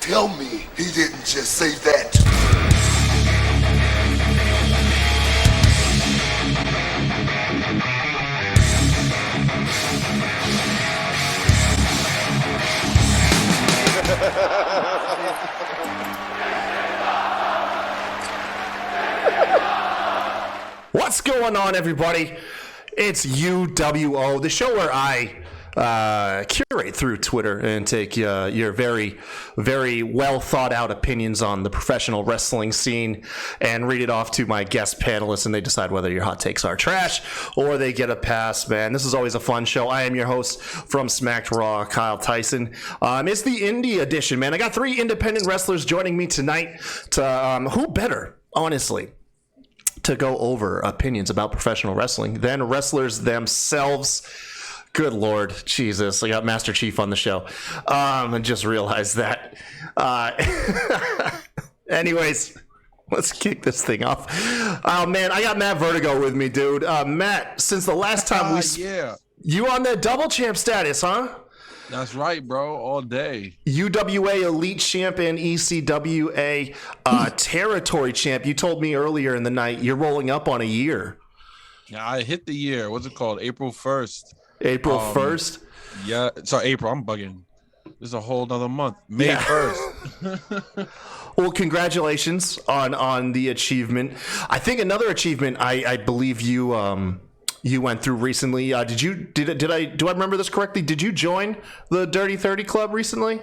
Tell me he didn't just say that. What's going on, everybody? It's UWO, the show where I curate through Twitter and take your very, very well thought out opinions on the professional wrestling scene and read it off to my guest panelists, and they decide whether your hot takes are trash or they get a pass, man. This is always a fun show. I am your host from Smacked Raw, Kyle Tyson. It's the indie edition, man. I got 3 independent wrestlers joining me tonight to who better, honestly, to go over opinions about professional wrestling than wrestlers themselves. Good Lord, Jesus, I got Master Chief on the show. I just realized that. Anyways, let's kick this thing off. Oh man, I got Matt Vertigo with me, dude. Matt, since the last time you on that double champ status, huh? That's right, bro. All day. UWA Elite Champ and ECWA Territory Champ. You told me earlier in the night you're rolling up on a year. Yeah, I hit the year. What's it called? April 1st. April 1st? Yeah. Sorry, April. I'm bugging. This is a whole nother month. May 1st. Well, congratulations on the achievement. I think another achievement I believe you went through recently. Do I remember this correctly? Did you join the Dirty 30 Club recently?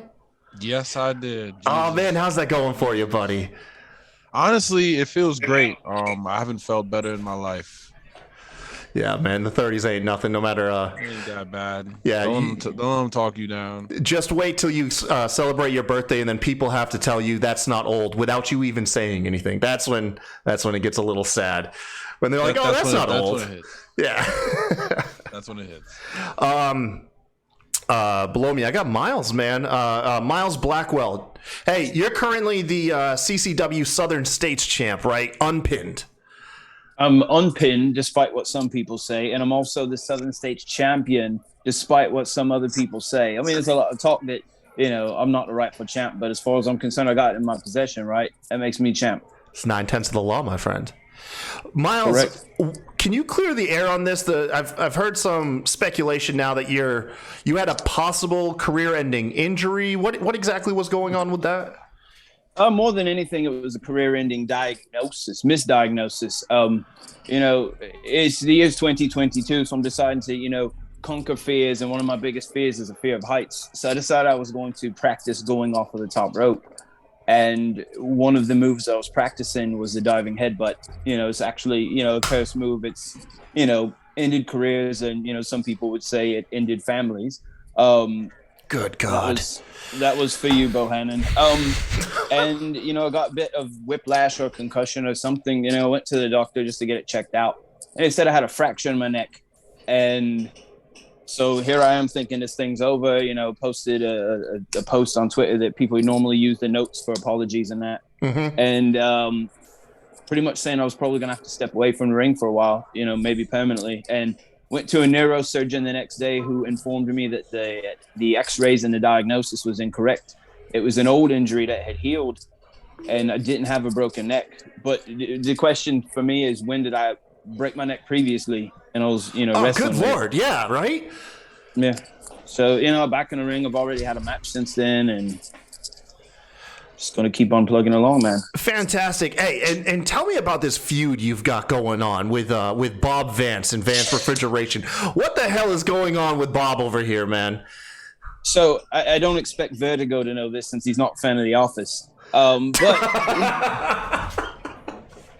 Yes, I did. Jesus. Oh man, how's that going for you, buddy? Honestly, it feels great. I haven't felt better in my life. Yeah, man, the 30s ain't nothing. No matter. It ain't that bad. Yeah, don't let them talk you down. Just wait till you celebrate your birthday, and then people have to tell you that's not old without you even saying anything. That's when it gets a little sad. When they're like, that's not old. When it hits. Yeah. That's when it hits. Below me, I got Miles, man. Miles Blackwell. Hey, you're currently the CCW Southern States champ, right? Unpinned. I'm unpinned, despite what some people say, and I'm also the Southern States champion, despite what some other people say. I mean, there's a lot of talk that, I'm not the rightful champ, but as far as I'm concerned, I got it in my possession, right? That makes me champ. It's 9/10 of the law, my friend. Miles, correct. Can you clear the air on this? I've heard some speculation now that you had a possible career-ending injury. What exactly was going on with that? More than anything, it was a career-ending misdiagnosis. It's the year's 2022, so I'm deciding to, conquer fears, and one of my biggest fears is a fear of heights. So I decided I was going to practice going off of the top rope. And one of the moves I was practicing was the diving headbutt. It's actually, a curse move. It's, ended careers, and, some people would say it ended families. Good God. That was for you, Bohannon. And, I got a bit of whiplash or concussion or something. I went to the doctor just to get it checked out. And they said I had a fracture in my neck. And so here I am thinking this thing's over, posted a post on Twitter that people normally use the notes for apologies and that. Mm-hmm. And pretty much saying I was probably going to have to step away from the ring for a while, maybe permanently. And went to a neurosurgeon the next day who informed me that the x-rays and the diagnosis was incorrect. It was an old injury that had healed, and I didn't have a broken neck. But the question for me is, when did I break my neck previously? And I was, wrestling. Good Lord. Yeah, right? Yeah. So, back in the ring, I've already had a match since then, and just going to keep on plugging along, man. Fantastic. Hey, and tell me about this feud you've got going on with Bob Vance and Vance Refrigeration. What the hell is going on with Bob over here, man? So I don't expect Vertigo to know this since he's not a fan of The Office. But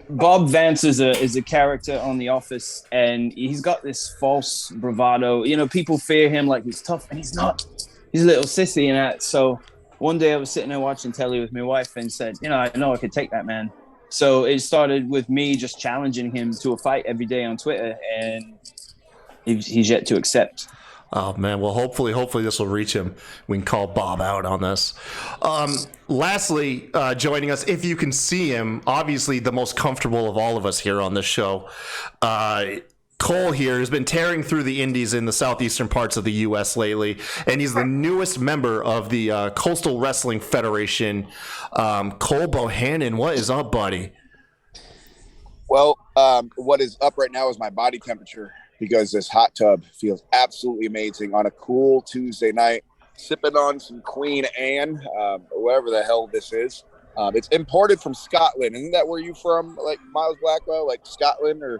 Bob Vance is a character on The Office, and he's got this false bravado. People fear him like he's tough, and he's not. He's a little sissy and that. So one day I was sitting there watching telly with my wife and said, I know I could take that man. So it started with me just challenging him to a fight every day on Twitter, and he's yet to accept. Oh man, well hopefully this will reach him. We can call Bob out on this. Lastly, joining us, if you can see him, obviously the most comfortable of all of us here on this show, Cole here has been tearing through the indies in the southeastern parts of the U.S. lately, and he's the newest member of the Coastal Wrestling Federation. Cole Bohannon, what is up, buddy? Well, what is up right now is my body temperature because this hot tub feels absolutely amazing on a cool Tuesday night, sipping on some Queen Anne, or whatever the hell this is. It's imported from Scotland. Isn't that where you from, like Miles Blackwell, like Scotland or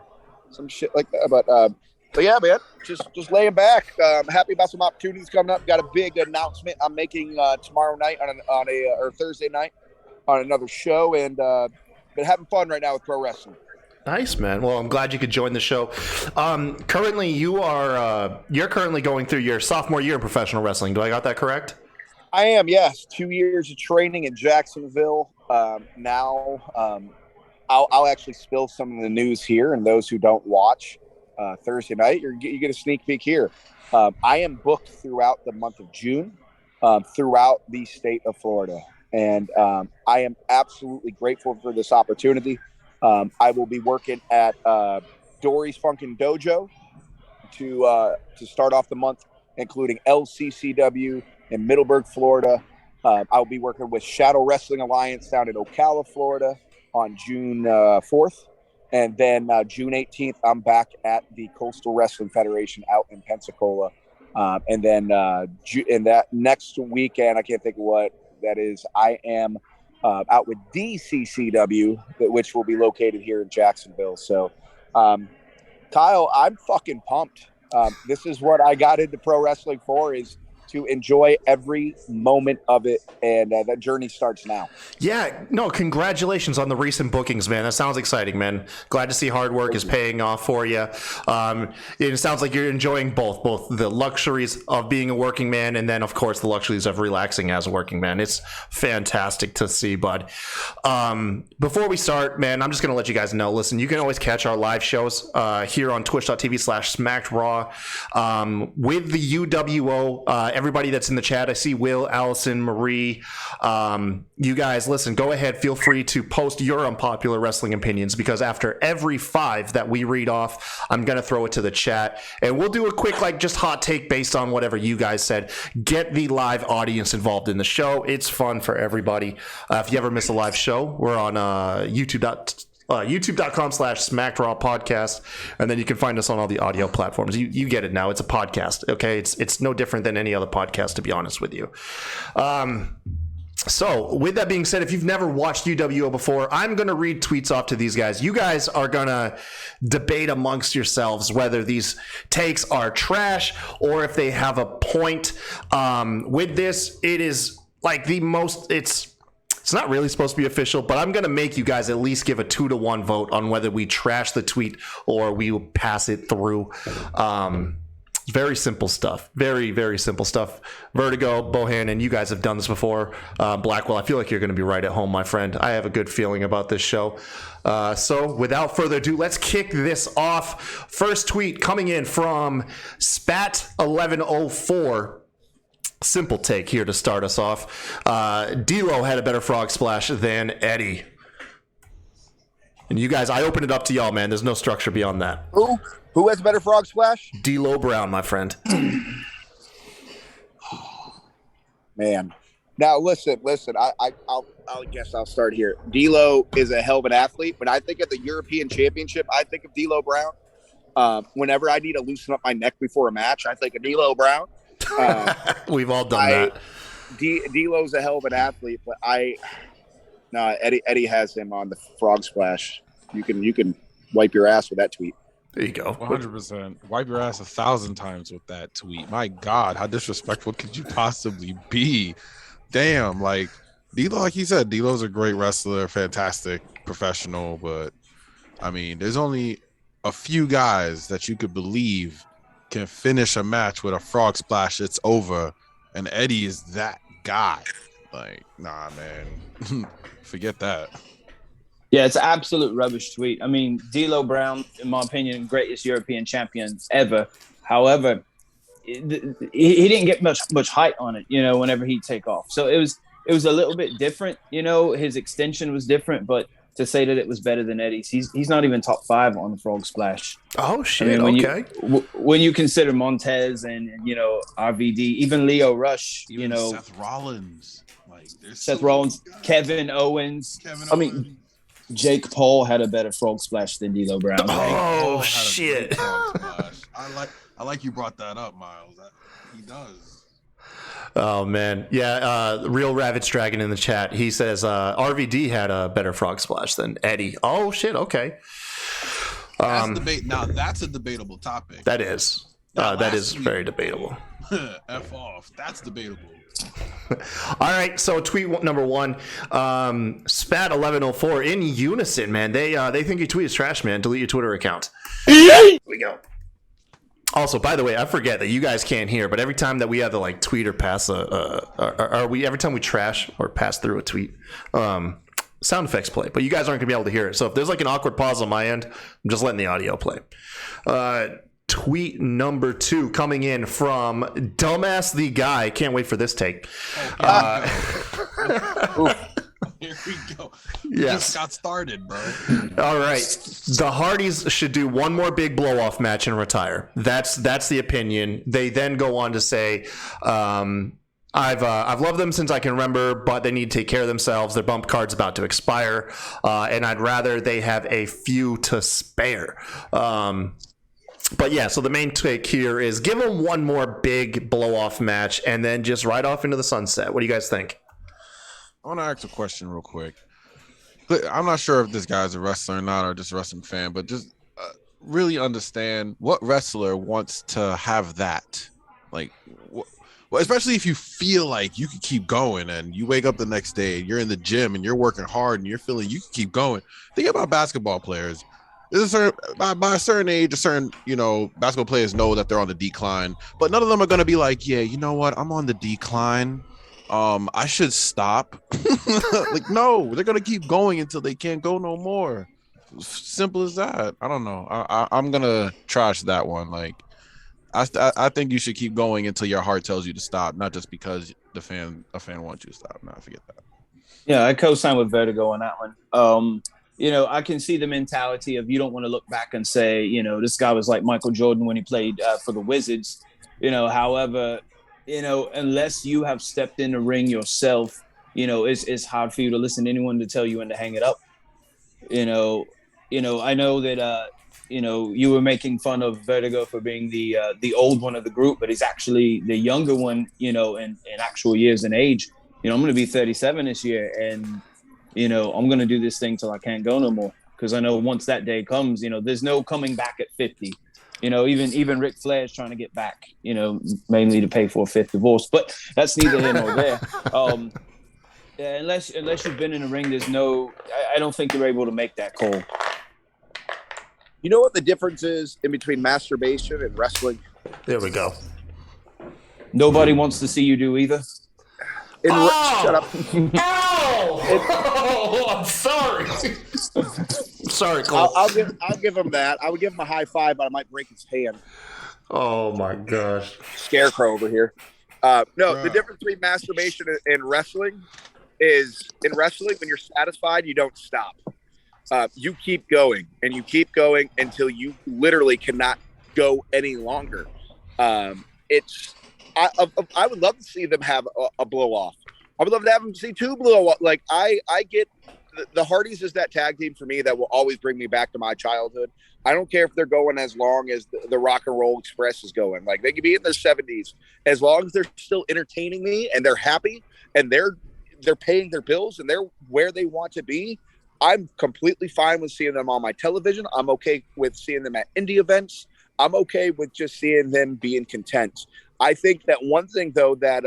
some shit like that? But yeah, man, just laying back. Happy about some opportunities coming up. Got a big announcement I'm making tomorrow night or Thursday night on another show, and been having fun right now with pro wrestling. Nice, man. Well, I'm glad you could join the show. Currently, you're currently going through your sophomore year in professional wrestling. Do I got that correct? I am, yes. 2 years of training in Jacksonville. Now, I'll actually spill some of the news here, and those who don't watch Thursday night, you get a sneak peek here. I am booked throughout the month of June, throughout the state of Florida, and I am absolutely grateful for this opportunity. I will be working at Dory's Funkin' Dojo to start off the month, including LCCW in Middleburg, Florida. I'll be working with Shadow Wrestling Alliance down in Ocala, Florida on June 4th. And then June 18th, I'm back at the Coastal Wrestling Federation out in Pensacola. And then in that next weekend, I can't think of what that is, I am out with DCCW, which will be located here in Jacksonville. So, Kyle, I'm fucking pumped. This is what I got into pro wrestling for, is to enjoy every moment of it, and that journey starts now. Yeah, no, congratulations on the recent bookings, man. That sounds exciting, man. Glad to see hard work is paying off for you. It sounds like you're enjoying both the luxuries of being a working man, and then, of course, the luxuries of relaxing as a working man. It's fantastic to see, bud. Before we start, man, I'm just going to let you guys know, listen, you can always catch our live shows here on twitch.tv/SmackedRaw with the UWO. Everybody that's in the chat, I see Will, Alison, Marie. You guys, listen, go ahead. Feel free to post your unpopular wrestling opinions, because after every 5 that we read off, I'm going to throw it to the chat. And we'll do a quick, just hot take based on whatever you guys said. Get the live audience involved in the show. It's fun for everybody. If you ever miss a live show, we're on youtube.com/SmackedRaw podcast, and then you can find us on all the audio platforms. You get it now. It's a podcast, okay? It's no different than any other podcast, to be honest with you. So with that being said, if you've never watched UWO before, I'm going to read tweets off to these guys. You guys are going to debate amongst yourselves whether these takes are trash or if they have a point. With this, it is the most, it's not really supposed to be official, but I'm going to make you guys at least give a 2-to-1 vote on whether we trash the tweet or we will pass it through. Very simple stuff. Very, very simple stuff. Vertigo, Bohannon, you guys have done this before. Blackwell, I feel like you're going to be right at home, my friend. I have a good feeling about this show. So without further ado, let's kick this off. First tweet coming in from Spat1104. Simple take here to start us off. D'Lo had a better frog splash than Eddie. And you guys, I opened it up to y'all, man. There's no structure beyond that. Who has a better frog splash? D'Lo Brown, my friend. Man. Now, listen. I'll guess I'll start here. D'Lo is a hell of an athlete. When I think of the European Championship, I think of D'Lo Brown. Whenever I need to loosen up my neck before a match, I think of D'Lo Brown. We've all done that. D'Lo's a hell of an athlete, but Eddie has him on the frog splash. You can wipe your ass with that tweet. There you go. 100%. Wipe your ass 1,000 times with that tweet. My God, how disrespectful could you possibly be? Damn, D'Lo, like he said, D'Lo's a great wrestler, fantastic professional, but I mean, there's only a few guys that you could believe can finish a match with a frog splash. It's over, and Eddie is that guy. Nah, man, forget that. Yeah, it's an absolute rubbish tweet. I mean, D'Lo Brown, in my opinion, greatest European champion ever. However, he didn't get much height on it, whenever he'd take off. So it was a little bit different, his extension was different, but to say that it was better than Eddie's. He's not even top 5 on the Frog Splash. Oh shit! I mean, Okay. When you consider Montez and RVD, even Leo Rush, Even Seth Rollins, like Seth Rollins, Kevin Owens. I mean, Jake Paul had a better Frog Splash than D'Lo Brown. Oh shit! I like you brought that up, Miles. He does. Oh man, yeah. Real Ravage Dragon in the chat. He says RVD had a better Frog Splash than Eddie. Oh shit. Okay. That's debate. Now that's a debatable topic. That is. That is very debatable. F off. That's debatable. All right, so tweet number 1, Spat1104 in unison, man. They think your tweet is trash, man. Delete your Twitter account. Here we go. Also, by the way, I forget that you guys can't hear, but every time that we have to like tweet or pass every time we trash or pass through a tweet, sound effects play, but you guys aren't gonna be able to hear it. So if there's like an awkward pause on my end, I'm just letting the audio play. Tweet number 2 coming in from Dumbass the Guy. Can't wait for this take. Here we go. Yes. Just got started, bro. All right. The Hardys should do one more big blow-off match and retire. That's the opinion. They then go on to say, I've loved them since I can remember, but they need to take care of themselves. Their bump card's about to expire, and I'd rather they have a few to spare. But yeah, so the main take here is give them one more big blow-off match and then just ride off into the sunset. What do you guys think? I want to ask a question real quick. I'm not sure if this guy's a wrestler or not, or just a wrestling fan, but just really understand what wrestler wants to have that. Like, well, especially if you feel like you can keep going and you wake up the next day, you're in the gym and you're working hard and you're feeling you can keep going. Think about basketball players. By a certain age, basketball players know that they're on the decline, but none of them are going to be like, yeah, you know what? I'm on the decline. I should stop. Like, no, they're going to keep going until they can't go no more. Simple as that. I don't know. I'm going to trash that one. Like, I think you should keep going until your heart tells you to stop, not just because a fan wants you to stop. No, forget that. Yeah, I co-sign with Vertigo on that one. I can see the mentality of you don't want to look back and say, this guy was like Michael Jordan when he played for the Wizards. However, unless you have stepped in the ring yourself, it's hard for you to listen to anyone to tell you when to hang it up. I know that, you were making fun of Vertigo for being the old one of the group, but he's actually the younger one, in actual years and age. I'm going to be 37 this year, and I'm going to do this thing till I can't go no more. Because I know once that day comes, there's no coming back at 50. Even Ric Flair's trying to get back, mainly to pay for a 5th divorce. But that's neither here nor there. Unless you've been in the ring, I don't think you're able to make that call. You know what the difference is in between masturbation and wrestling? There we go. Nobody wants to see you do either. Shut up. Oh, I'm sorry. Sorry, Cole. I'll give him that. I would give him a high five, but I might break his hand. Oh my gosh. Scarecrow over here. The difference between masturbation and wrestling is in wrestling, when you're satisfied, you don't stop. You keep going and you keep going until you literally cannot go any longer. I would love to see them have a blow off. I would love to have them see 2 blow off. Like I get the Hardys is that tag team for me that will always bring me back to my childhood. I don't care if they're going as long as the Rock and Roll Express is going. Like they could be in their 70s, as long as they're still entertaining me and they're happy and they're paying their bills and they're where they want to be. I'm completely fine with seeing them on my television. I'm okay with seeing them at indie events. I'm okay with just seeing them being content. I think that one thing, though, that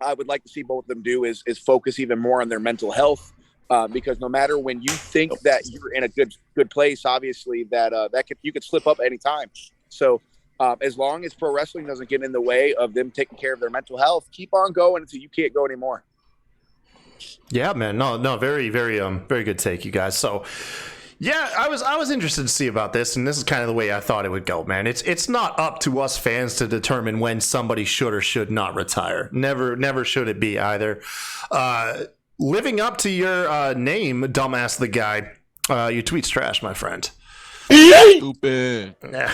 I would like to see both of them do is focus even more on their mental health, because no matter when you think that you're in a good place, obviously you could slip up anytime. So as long as pro wrestling doesn't get in the way of them taking care of their mental health, keep on going until you can't go anymore. Yeah, man. No, very, very, very good take, you guys. So, yeah, I was interested to see about this, and this is kind of the way I thought it would go, man. It's not up to us fans to determine when somebody should or should not retire. Never should it be either. living up to your name, dumbass the guy. Your tweet's trash, my friend. Stupid. Yeah.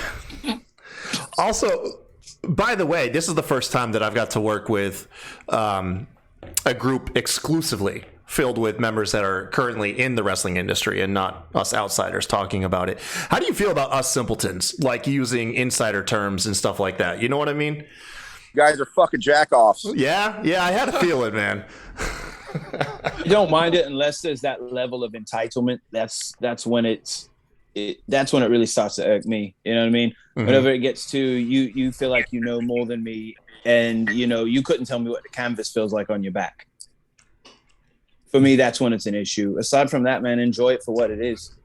Also, by the way, this is the first time that I've got to work with a group exclusively filled with members that are currently in the wrestling industry and not us outsiders talking about it. How do you feel about us simpletons, like using insider terms and stuff like that? You know what I mean? You guys are fucking jack-offs. Yeah, I had a feeling, man. I don't mind it unless there's that level of entitlement. That's when that's when it really starts to irk me. You know what I mean? Mm-hmm. Whenever it gets to you feel like you know more than me, and you couldn't tell me what the canvas feels like on your back. For me, that's when it's an issue. Aside from that, man, enjoy it for what it is.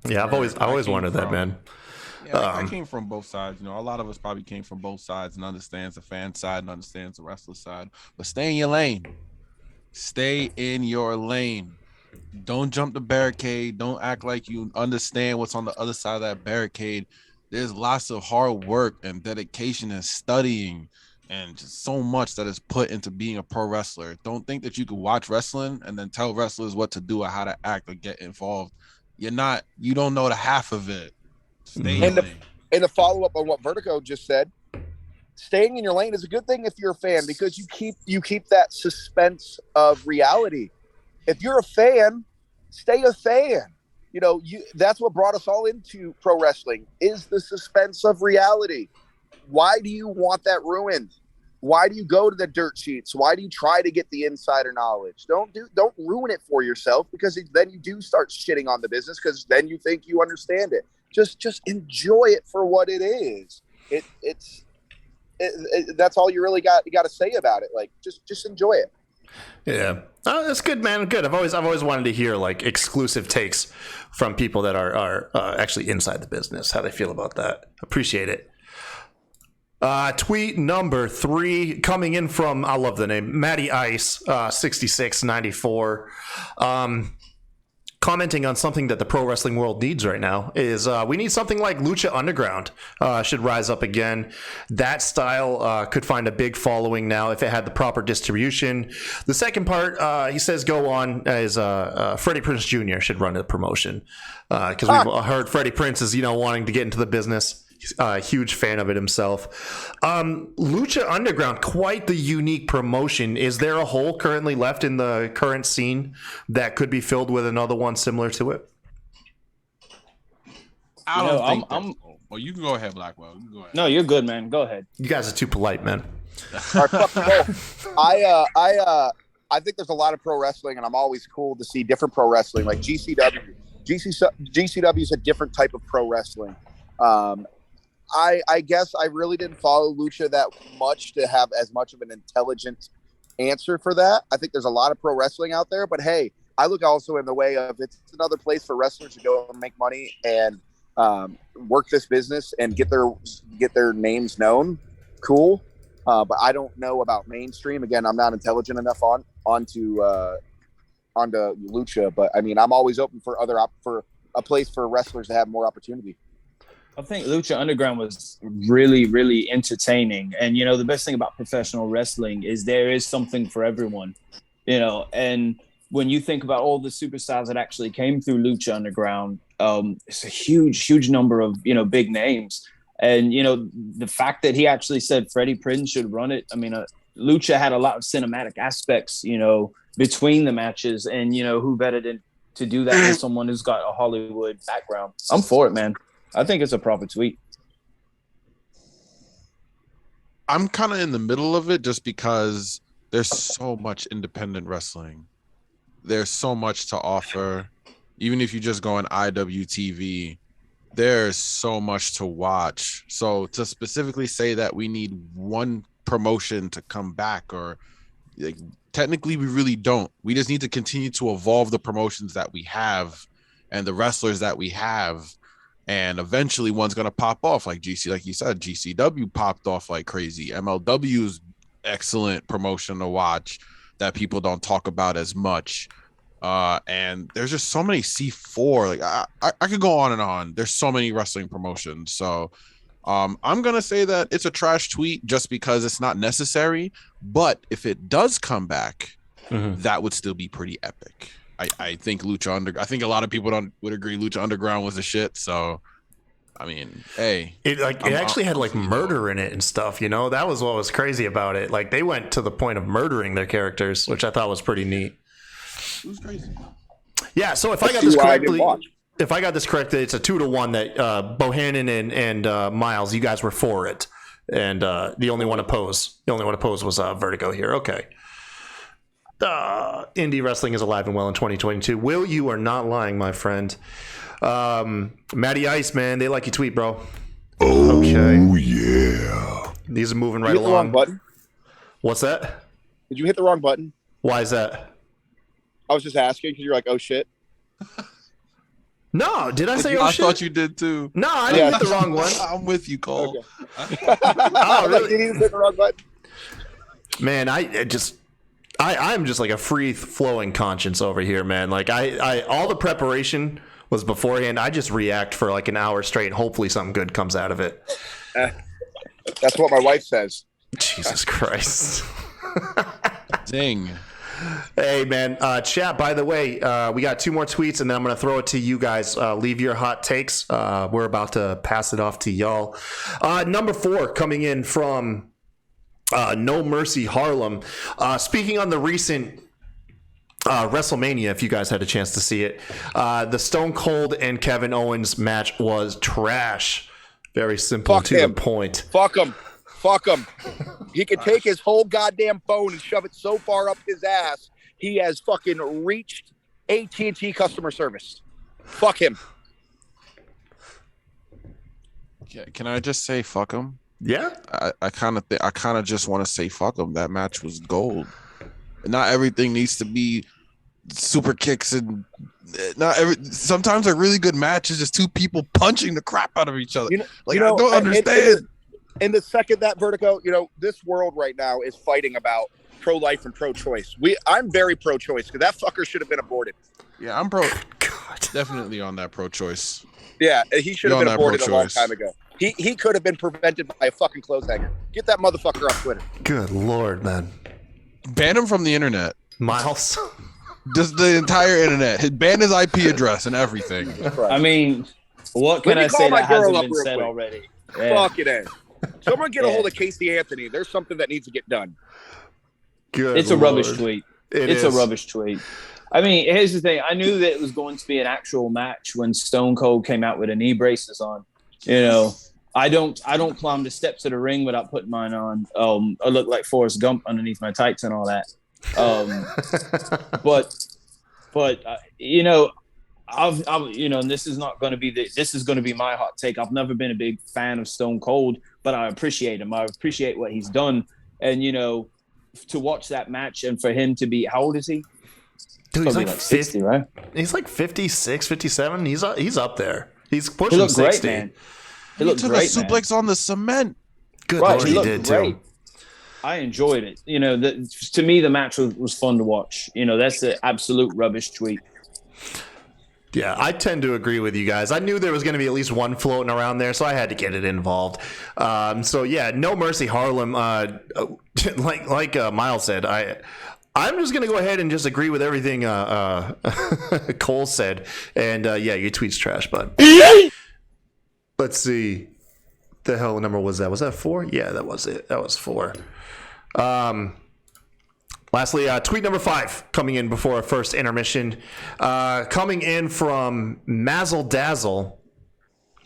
Yeah, I've always wanted that, man. Yeah, I came from both sides. A lot of us probably came from both sides and understands the fan side and understands the wrestler side. But stay in your lane. Stay in your lane. Don't jump the barricade. Don't act like you understand what's on the other side of that barricade. There's lots of hard work and dedication and studying and just so much that is put into being a pro wrestler. Don't think that you can watch wrestling and then tell wrestlers what to do or how to act or get involved. You don't know the half of it. Stay in your lane. And to follow up on what Vertigo just said, staying in your lane is a good thing if you're a fan, because you keep that suspense of reality. If you're a fan, stay a fan. That's what brought us all into pro wrestling, is the suspense of reality. Why do you want that ruined? Why do you go to the dirt sheets? Why do you try to get the insider knowledge? Don't ruin it for yourself, because then you do start shitting on the business, because then you think you understand it. Just enjoy it for what it is. That's all you really got to say about it. Like, just enjoy it. Yeah, that's good, man. Good. I've always wanted to hear like exclusive takes from people that are actually inside the business, how they feel about that. Appreciate it. Tweet number 3 coming in from, I love the name, Matty Ice 6694. Commenting on something that the pro wrestling world needs right now is we need something like Lucha Underground should rise up again. That style could find a big following now if it had the proper distribution. The second part, he says, go on, is Freddie Prinze Jr. should run the promotion, because we've heard Freddie Prinze is wanting to get into the business. He's a huge fan of it himself. Lucha Underground, quite the unique promotion. Is there a hole currently left in the current scene that could be filled with another one similar to it? I don't think well, you can go ahead, Blackwell. You can go ahead. No, you're good, man. Go ahead. You guys are too polite, man. All right, fuck both. I think there's a lot of pro wrestling, and I'm always cool to see different pro wrestling, like GCW. GCW is a different type of pro wrestling. I guess I really didn't follow Lucha that much to have as much of an intelligent answer for that. I think there's a lot of pro wrestling out there, but hey, I look also in the way of it's another place for wrestlers to go and make money and work this business and get their names known. Cool. But I don't know about mainstream. Again, I'm not intelligent enough onto Lucha, but I mean, I'm always open for for a place for wrestlers to have more opportunity. I think Lucha Underground was really, really entertaining. And, the best thing about professional wrestling is there is something for everyone, and when you think about all the superstars that actually came through Lucha Underground, it's a huge, huge number of, big names. And, the fact that he actually said Freddie Prinze should run it. I mean, Lucha had a lot of cinematic aspects, between the matches, and, who better to do that than someone who's got a Hollywood background. I'm for it, man. I think it's a proper tweet. I'm kind of in the middle of it just because there's so much independent wrestling. There's so much to offer. Even if you just go on IWTV, there's so much to watch. So to specifically say that we need one promotion to come back, or like, technically we really don't. We just need to continue to evolve the promotions that we have and the wrestlers that we have. And eventually one's going to pop off like like you said, GCW popped off like crazy. MLW's excellent promotion to watch that people don't talk about as much. And there's just so many C4. Like I could go on and on. There's so many wrestling promotions. So I'm going to say that it's a trash tweet just because it's not necessary. But if it does come back, that would still be pretty epic. I think I think a lot of people would agree Lucha Underground was a shit. So, I mean, hey, it actually had like murder in it and stuff. You know, that was what was crazy about it. Like they went to the point of murdering their characters, which I thought was pretty neat. It was crazy. Yeah. So if I got this correctly, it's a 2-1 that Bohannon and Miles, you guys were for it, and the only one opposed was Vertigo here. Okay. Indie wrestling is alive and well in 2022. Will, you are not lying, my friend. Matty Ice, man, they like your tweet, bro. Oh, okay. yeah. These are moving You right hit the along. wrong button? What's that? Did you hit the wrong button? Why is that? I was just asking because you're like, oh shit. No, did I say I shit? thought you did too. No, I didn't hit the wrong one. I'm with you, Cole. Okay. Oh, really? Did you hit the wrong button? Man, I'm just like a free flowing conscience over here, man. Like I all the preparation was beforehand. I just react for like an hour straight and hopefully something good comes out of it. That's what my wife says. Jesus Christ. Ding. Hey, man. Chat, by the way, we got 2 more tweets and then I'm going to throw it to you guys. Leave your hot takes. We're about to pass it off to y'all. Number 4 coming in from No Mercy Harlem. Speaking on the recent WrestleMania, if you guys had a chance to see it, the Stone Cold and Kevin Owens match was trash. Very simple. Fuck to him. the point. Fuck him. Fuck him. He could take his whole goddamn phone and shove it so far up his ass, he has fucking reached AT&T customer service. Fuck him. Can I just say fuck him? Yeah. I kind of just want to say fuck him. That match was gold. Not everything needs to be super kicks and sometimes a really good match is just 2 people punching the crap out of each other. I don't understand. In the second that Vertigo, this world right now is fighting about pro-life and pro-choice. I'm very pro-choice because that fucker should have been aborted. Yeah, I'm pro. God. Definitely on that pro-choice. Yeah, he should have been aborted a long pro-choice. time ago. He could have been prevented by a fucking clothes hanger. Get that motherfucker off Twitter. Good Lord, man. Ban him from the internet. Miles. Just the entire internet. Ban his IP address and everything. I mean, what can Let me I call say my that girl hasn't up been real said quick. already? Yeah. Fuck it is. Someone get a Yeah. hold of Casey Anthony. There's something that needs to get done. Good It's a Lord. rubbish tweet. It's a rubbish tweet. I mean, here's the thing. I knew that it was going to be an actual match when Stone Cold came out with the knee braces on. I don't climb the steps of the ring without putting mine on. I look like Forrest Gump underneath my tights and all that. But and this is not going to be this is going to be my hot take. I've never been a big fan of Stone Cold, but I appreciate him. I appreciate what he's done, and to watch that match and for him to be, how old is he? Dude, he's Probably like 60, right? He's like 56, 57. He's up there. He's He pushing looked 60. great, man. He looked took great, a suplex on the cement. Good Right, Lord, he he looked did great. too. I enjoyed it. To me, the match was fun to watch. That's an absolute rubbish tweet. Yeah, I tend to agree with you guys. I knew there was going to be at least one floating around there, so I had to get it involved. So yeah, No Mercy Harlem. Like Miles said, I'm just going to go ahead and just agree with everything Cole said. And yeah, your tweet's trash, bud. Let's see. The hell number was that? Was that 4? Yeah, that was it. That was 4. Lastly, tweet number 5 coming in before our first intermission. Coming in from Mazzle Dazzle.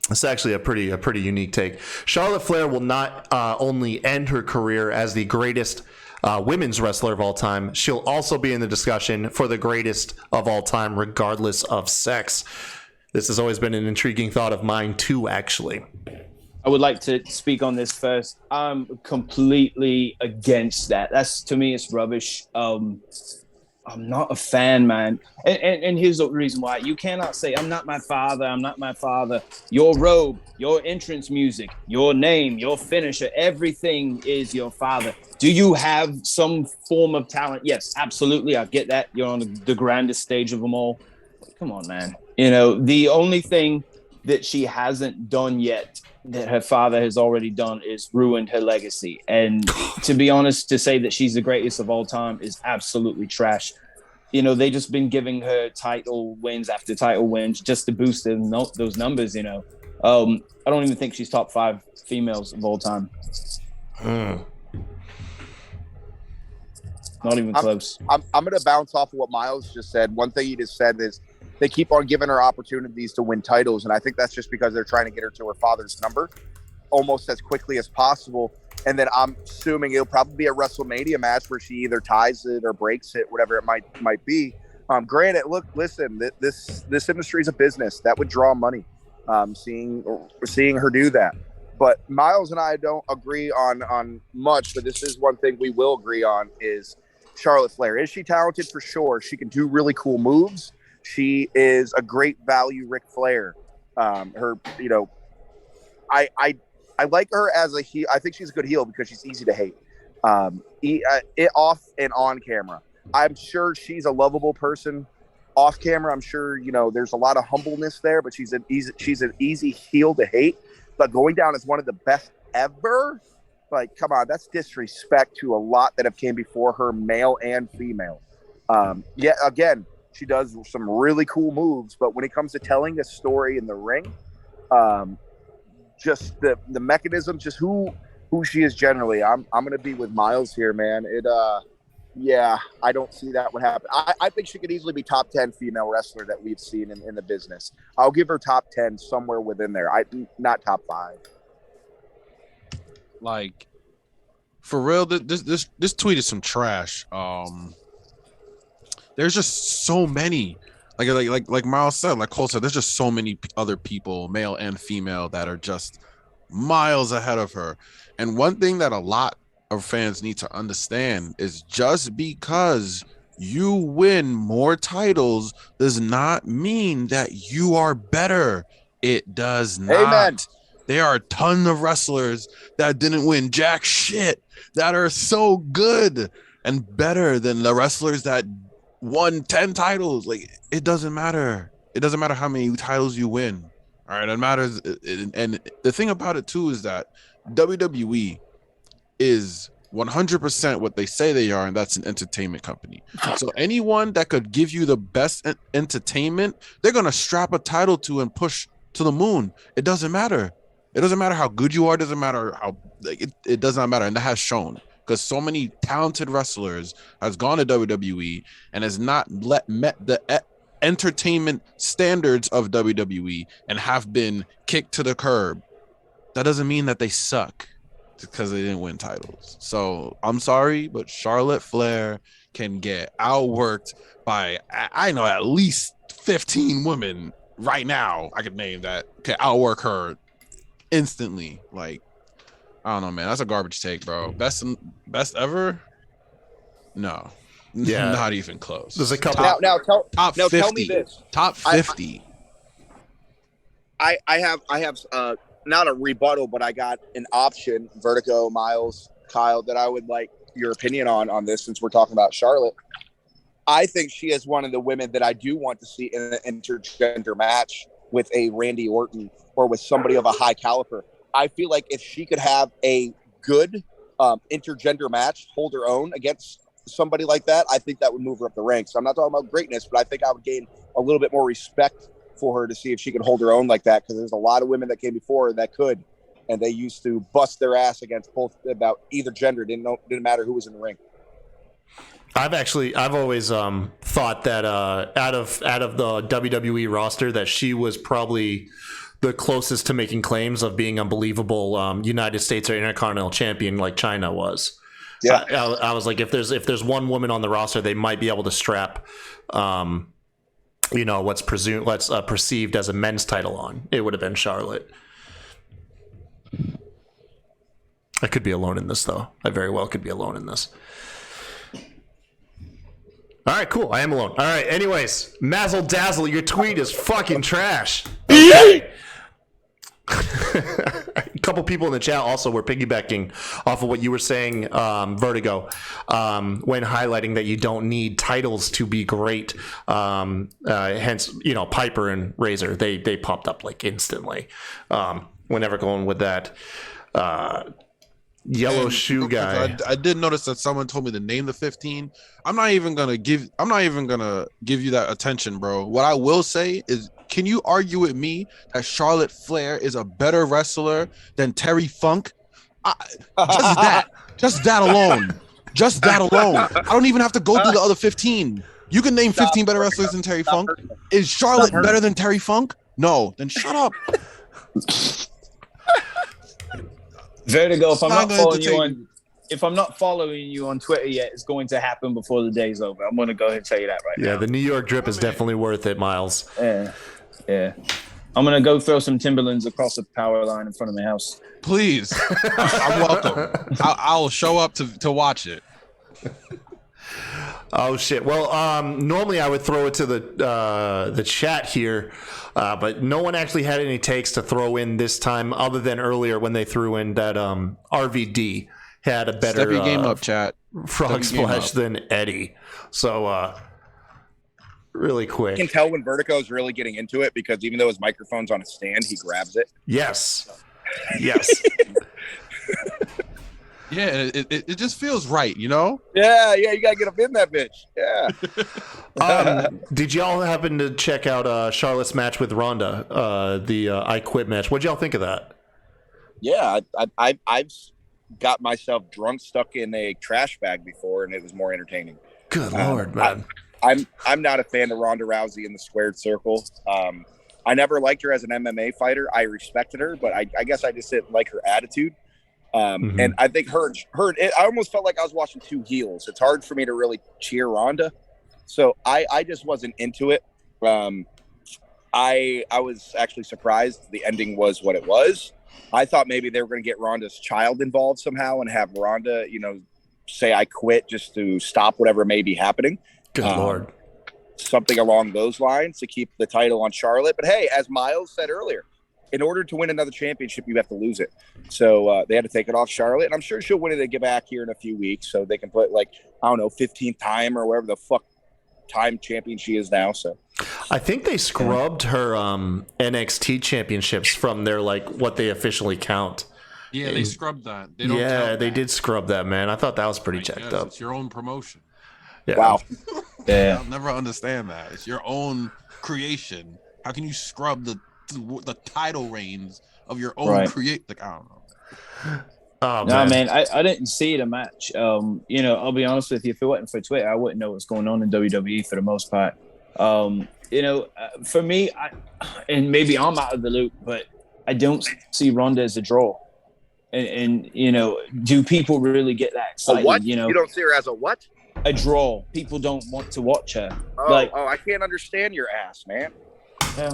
It's actually a pretty unique take. Charlotte Flair will not only end her career as the greatest women's wrestler of all time, she'll also be in the discussion for the greatest of all time, regardless of sex. This has always been an intriguing thought of mine too, actually. I would like to speak on this first. I'm completely against that. To me, it's rubbish. I'm not a fan, man. And here's the reason why. You cannot say, I'm not my father, I'm not my father. Your robe, your entrance music, your name, your finisher, everything is your father. Do you have some form of talent? Yes, absolutely. I get that. You're on the grandest stage of them all. Come on, man. The only thing that she hasn't done yet that her father has already done is ruined her legacy. And to be honest, to say that she's the greatest of all time is absolutely trash. You know, they just been giving her title wins after title wins just to boost those numbers, you know. I don't even think she's top 5 females of all time. Not even close. I'm going to bounce off of what Miles just said. One thing he just said is they keep on giving her opportunities to win titles, and I think that's just because they're trying to get her to her father's number almost as quickly as possible. And then I'm assuming it'll probably be a WrestleMania match where she either ties it or breaks it, whatever it might be. Granted, look, listen, this industry is a business that would draw money. Seeing her do that. But Miles and I don't agree on much, but this is one thing we will agree on is Charlotte Flair. Is she talented? For sure. She can do really cool moves. She is a great value Ric Flair. Her, you know, I like her as a heel. I think she's a good heel because she's easy to hate. Off and on camera. I'm sure she's a lovable person. Off camera, I'm sure, you know, there's a lot of humbleness there, but she's an easy heel to hate. But going down as one of the best ever, like, come on, that's disrespect to a lot that have came before her, male and female. Again, she does some really cool moves, but when it comes to telling a story in the ring, just the mechanism, just who she is generally, I'm gonna be with Miles here, man. Yeah, I don't see that would happen. I think she could easily be top 10 female wrestler that we've seen in the business. I'll give her top 10 somewhere within there. Not top 5. Like, for real, this tweet is some trash. There's just so many. Like Miles said, like Cole said, there's just so many other people, male and female, that are just miles ahead of her. And one thing that a lot of fans need to understand is just because you win more titles does not mean that you are better. It does not. Amen. There are a ton of wrestlers that didn't win jack shit that are so good and better than the wrestlers that won 10 titles. Like, it doesn't matter. It doesn't matter how many titles you win. All right, it matters. And the thing about it too is that WWE is 100% what they say they are, and that's an entertainment company. So anyone that could give you the best entertainment, they're gonna strap a title to and push to the moon. It doesn't matter. It doesn't matter how good you are. It doesn't matter how, like, it does not matter, and that has shown, because so many talented wrestlers has gone to WWE and has not met the entertainment standards of WWE and have been kicked to the curb. That doesn't mean that they suck because they didn't win titles. So I'm sorry, but Charlotte Flair can get outworked by, I know, at least 15 women right now I could name that can outwork her instantly. Like, I don't know, man. That's a garbage take, bro. Best ever? No. Yeah. Not even close. There's a couple. Top 50. Tell me this. Top 50. I have not a rebuttal, but I got an option, Vertigo, Miles, Kyle, that I would like your opinion on this, since we're talking about Charlotte. I think she is one of the women that I do want to see in an intergender match with a Randy Orton or with somebody of a high caliber. I feel like if she could have a good intergender match, hold her own against somebody like that, I think that would move her up the ranks. I'm not talking about greatness, but I think I would gain a little bit more respect for her to see if she could hold her own like that, because there's a lot of women that came before her that could, and they used to bust their ass against both, about either gender. Didn't matter who was in the ring. I've always thought that out of the WWE roster, that she was probably the closest to making claims of being unbelievable United States or Intercontinental Champion, like China was. Yeah, I was like, if there's one woman on the roster, they might be able to strap, what's perceived as a men's title on. It would have been Charlotte. I could be alone in this, though. I very well could be alone in this. All right, cool. I am alone. All right. Anyways, Mazzle Dazzle, your tweet is fucking trash. Okay. couple people in the chat also were piggybacking off of what you were saying, Vertigo, when highlighting that you don't need titles to be great. Hence, Piper and Razor, they popped up like instantly. Whenever going with that. Yellow shoe guy. I did notice that someone told me to name the 15. I'm not even gonna give you that attention, bro. What I will say is, can you argue with me that Charlotte Flair is a better wrestler than Terry Funk? Just that alone. I don't even have to go through the other 15. You can name 15 better wrestlers than Terry Funk. Is Charlotte better than Terry Funk? No. Then shut up. Vertigo, if I'm not following you on Twitter yet, it's going to happen before the day's over. I'm going to go ahead and tell you that right now. Yeah, the New York drip is definitely worth it, Miles. Yeah. I'm going to go throw some Timberlands across the power line in front of my house. Please. I'm welcome. I'll show up to watch it. Oh shit! Well, normally I would throw it to the chat here, but no one actually had any takes to throw in this time, other than earlier when they threw in that RVD had a better Step your game up, chat. Frog splash than Eddie. So really quick, You can tell when Vertigo is really getting into it because even though his microphone's on a stand, he grabs it. Yes. Yeah, it just feels right, you know? Yeah, you gotta get up in that bitch. Yeah. Did y'all happen to check out Charlotte's match with Ronda, the I Quit match? What'd y'all think of that? Yeah, I've got myself drunk stuck in a trash bag before, and it was more entertaining. Good Lord, man. I'm not a fan of Ronda Rousey in the squared circle. I never liked her as an MMA fighter. I respected her, but I guess I just didn't like her attitude. And I think I almost felt like I was watching two heels. It's hard for me to really cheer Ronda. So I just wasn't into it. I was actually surprised the ending was what it was. I thought maybe they were going to get Ronda's child involved somehow and have Ronda, say I quit just to stop whatever may be happening. Good Lord. Something along those lines to keep the title on Charlotte. But hey, as Miles said earlier, in order to win another championship, you have to lose it. So they had to take it off Charlotte. And I'm sure she'll win it and get back here in a few weeks. So they can put 15th time or whatever the fuck time champion she is now. So I think they scrubbed her NXT championships from their what they officially count. Yeah, they scrubbed that. They did scrub that, man. I thought that was pretty checked up. It's your own promotion. Yeah. Wow. Yeah. I'll never understand that. It's your own creation. How can you scrub the title reigns of your own create? I don't know. Oh, no, man, I didn't see the match. I'll be honest with you. If it wasn't for Twitter, I wouldn't know what's going on in WWE for the most part. For me, and maybe I'm out of the loop, but I don't see Ronda as a draw. And do people really get that excited? A what? You don't see her as a what? A draw. People don't want to watch her. I can't understand your ass, man.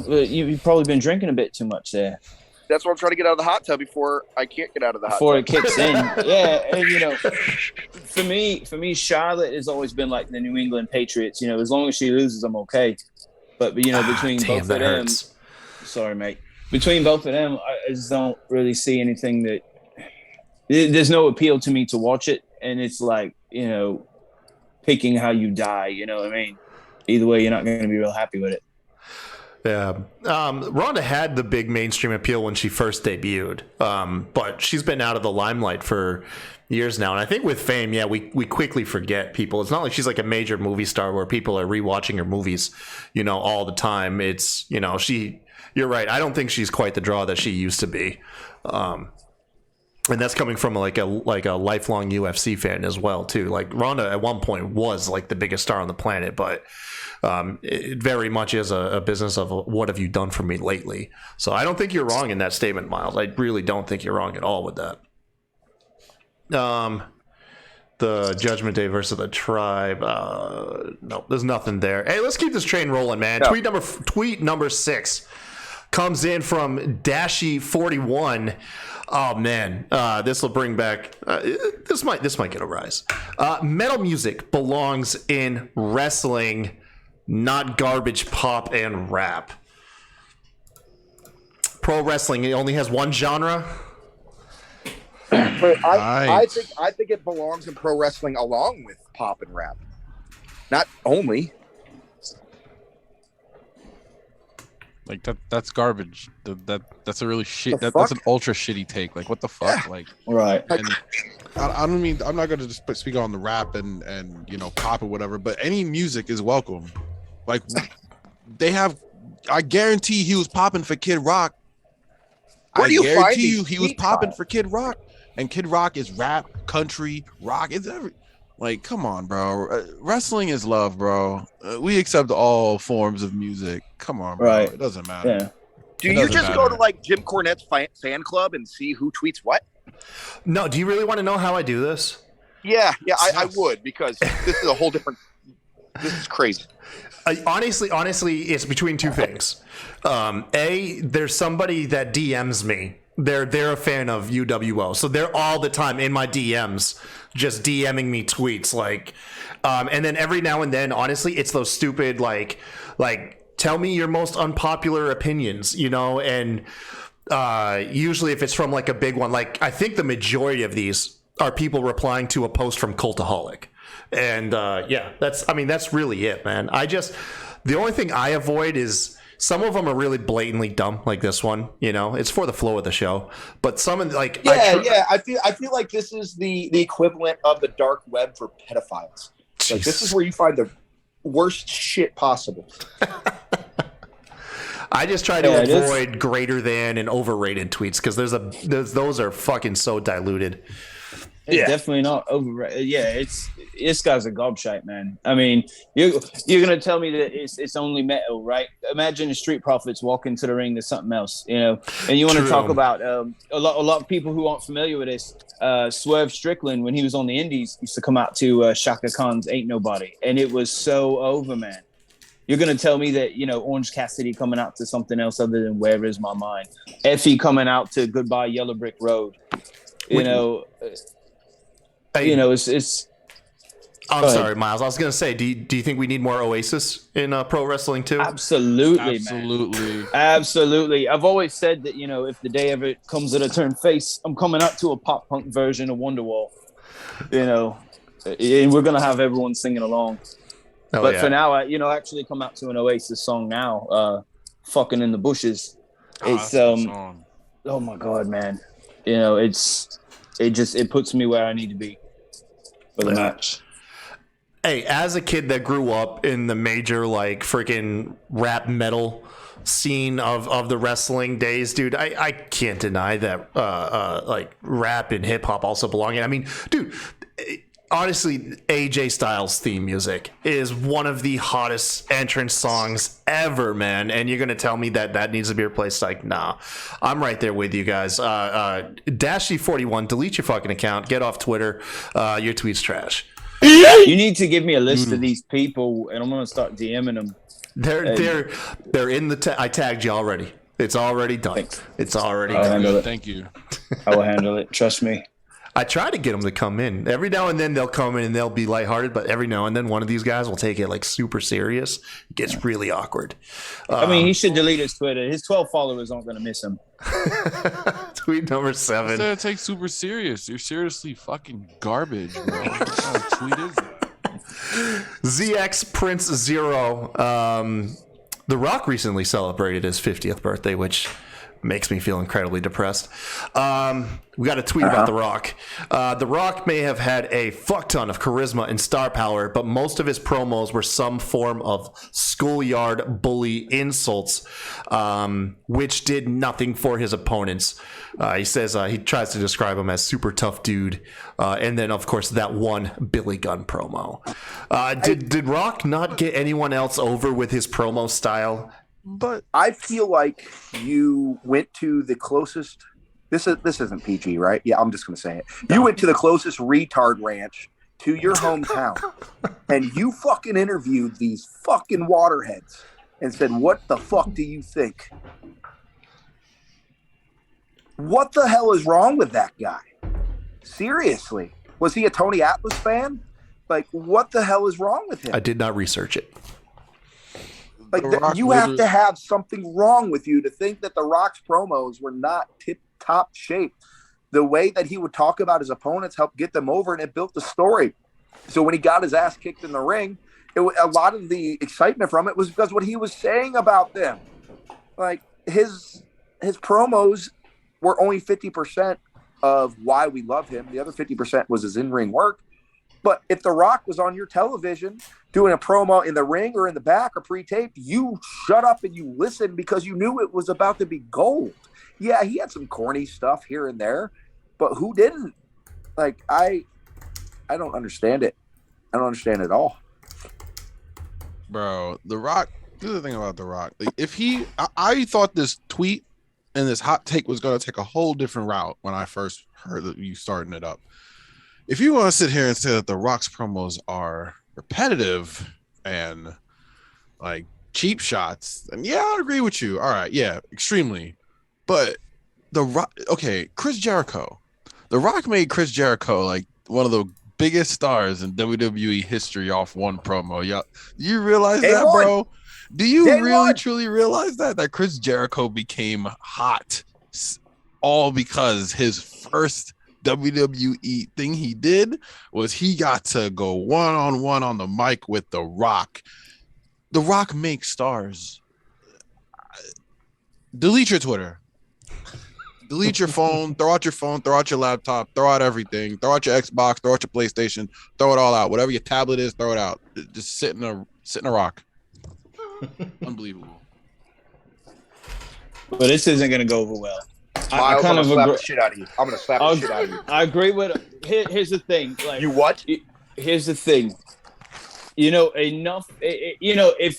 You've probably been drinking a bit too much there. That's why I'm trying to get out of the hot tub before I can't get out of the hot tub. Before it kicks in. Yeah, and for me, Charlotte has always been like the New England Patriots. As long as she loses, I'm okay. But between both of them, sorry, mate. Between both of them, I just don't really see anything that. There's no appeal to me to watch it, and it's picking how you die. You know what I mean? Either way, you're not going to be real happy with it. Yeah. Ronda had the big mainstream appeal when she first debuted, but she's been out of the limelight for years now. And I think with fame, we quickly forget people. It's not like she's like a major movie star where people are rewatching her movies, all the time. It's, you're right. I don't think she's quite the draw that she used to be. And that's coming from like a lifelong UFC fan as well, too. Like Ronda at one point was like the biggest star on the planet, but it very much is a business of what have you done for me lately. So I don't think you're wrong in that statement, Miles. I really don't think you're wrong at all with that. The Judgment Day versus the Tribe. No, there's nothing there. Hey, let's keep this train rolling, man. Yeah. Tweet number 6 comes in from Dashy41. Oh man, this will bring back. This might get a rise. Metal music belongs in wrestling, not garbage pop and rap. Pro wrestling, it only has one genre. But Right. I think it belongs in pro wrestling along with pop and rap. Not only. Like that's garbage. That's a really shit. The That's an fuck? ultra shitty take. Like what the fuck? Yeah. Like, Right. and I don't mean I'm not gonna just speak on the rap and pop or whatever, but any music is welcome. Like they have, I guarantee he was popping for Kid Rock. Where do you find guarantee these you he was tweets, popping Kyle? for Kid Rock, and Kid Rock is rap, country, rock. It's every. Like, come on, bro. Wrestling is love, bro. We accept all forms of music. Come on, bro. Right. It doesn't matter. Yeah. Do It you doesn't just go matter. to like Jim Cornette's fan club and see who tweets what? No, do you really want to know how I do this? Yeah, I Yes. would, because this is a whole different. This is crazy. Honestly, it's between two things. There's somebody that DMs me. They're a fan of UWO, so they're all the time in my DMs, just DMing me tweets like, and then every now and then, honestly, it's those stupid like tell me your most unpopular opinions, and usually if it's from like a big one, like I think the majority of these are people replying to a post from Cultaholic. And that's really it, man. The only thing I avoid is some of them are really blatantly dumb, like this one. It's for the flow of the show. But some of like I feel like this is the equivalent of the dark web for pedophiles. Like this is where you find the worst shit possible. I just try to Yeah, it is. avoid greater than and overrated tweets because those are fucking so diluted. It's definitely not overrated. Yeah, this guy's a gobshite, man. I mean, you're gonna tell me that it's only metal, right? Imagine the Street Profits walk into the ring to something else, and you want to True. talk about a lot of people who aren't familiar with this. Swerve Strickland, when he was on the Indies, used to come out to Shaka Khan's "Ain't Nobody," and it was so over, man. You're gonna tell me that Orange Cassidy coming out to something else other than "Where Is My Mind"? Effie coming out to "Goodbye Yellow Brick Road." It's. I'm Go ahead. sorry, Miles. I was gonna say, do you think we need more Oasis in pro wrestling too? Absolutely, man. Absolutely. Absolutely. I've always said that, if the day ever comes that I turn face, I'm coming up to a pop punk version of Wonderwall. And we're going to have everyone singing along. Oh, But yeah. for now, actually come out to an Oasis song now, Fucking in the Bushes. It's, That's a good song. oh my God, man. It puts me where I need to be for the match. Hey, as a kid that grew up in the major like freaking rap metal scene of the wrestling days, dude, I can't deny that like rap and hip hop also belong in. I mean, dude, honestly, AJ Styles' theme music is one of the hottest entrance songs ever, man. And you're gonna tell me that needs to be replaced? Like, nah, I'm right there with you guys. Dashy41, delete your fucking account, get off Twitter. Your tweet's trash. You need to give me a list of these people, and I'm going to start DMing them. They're in the. I tagged you already. It's already done. Thanks. It's already I'll done. handle it. Thank you. I will handle it. Trust me. I try to get them to come in. Every now and then they'll come in and they'll be lighthearted, but every now and then one of these guys will take it like super serious. It gets really awkward. I mean, he should delete his Twitter. His 12 followers aren't going to miss him. Tweet number 7. Instead of take super serious, you're seriously fucking garbage, bro. What kind of tweet is that? ZX Prince Zero. The Rock recently celebrated his 50th birthday, which makes me feel incredibly depressed. We got a tweet about The Rock. The Rock may have had a fuck ton of charisma and star power, but most of his promos were some form of schoolyard bully insults, which did nothing for his opponents. He says he tries to describe him as super tough dude. And then, of course, that one Billy Gunn promo. Did Rock not get anyone else over with his promo style? But I feel like you went to the closest. This isn't PG, right? Yeah, I'm just going to say it. You went to the closest retard ranch to your hometown, and you fucking interviewed these fucking waterheads and said, "What the fuck do you think? What the hell is wrong with that guy? Seriously, was he a Tony Atlas fan? Like, what the hell is wrong with him?" I did not research it. Like, The Rock you have literally- to have something wrong with you to think that The Rock's promos were not tip-top shape. the way that he would talk about his opponents helped get them over, and it built the story. So when he got his ass kicked in the ring, a lot of the excitement from it was because what he was saying about them. Like his promos were only 50% of why we love him. The other 50% was his in-ring work. But if The Rock was on your television doing a promo in the ring or in the back or pre-taped, you shut up and you listened because you knew it was about to be gold. Yeah, he had some corny stuff here and there, but who didn't? Like, I don't understand it. I don't understand it at all. Bro, The Rock, here's the thing about The Rock. Like, I thought this tweet and this hot take was going to take a whole different route when I first heard that you starting it up. If you want to sit here and say that The Rock's promos are repetitive and like cheap shots, then yeah, I agree with you. All right, yeah, extremely. But The Rock, okay, Chris Jericho. The Rock made Chris Jericho like one of the biggest stars in WWE history off one promo. Yeah, you realize that, bro? Do you really truly realize that Chris Jericho became hot all because his first WWE thing he did was he got to go one-on-one on the mic with The Rock. The Rock makes stars. Delete your Twitter. Delete your phone, throw out your laptop, throw out everything, throw out your Xbox, throw out your PlayStation, throw it all out. Whatever your tablet is, throw it out. Just sit in a rock. Unbelievable. But this isn't going to go over well. I kind of slap the shit out of you. I'm going to slap the shit out of you. I agree with here's the thing. Like, you what? Here's the thing. If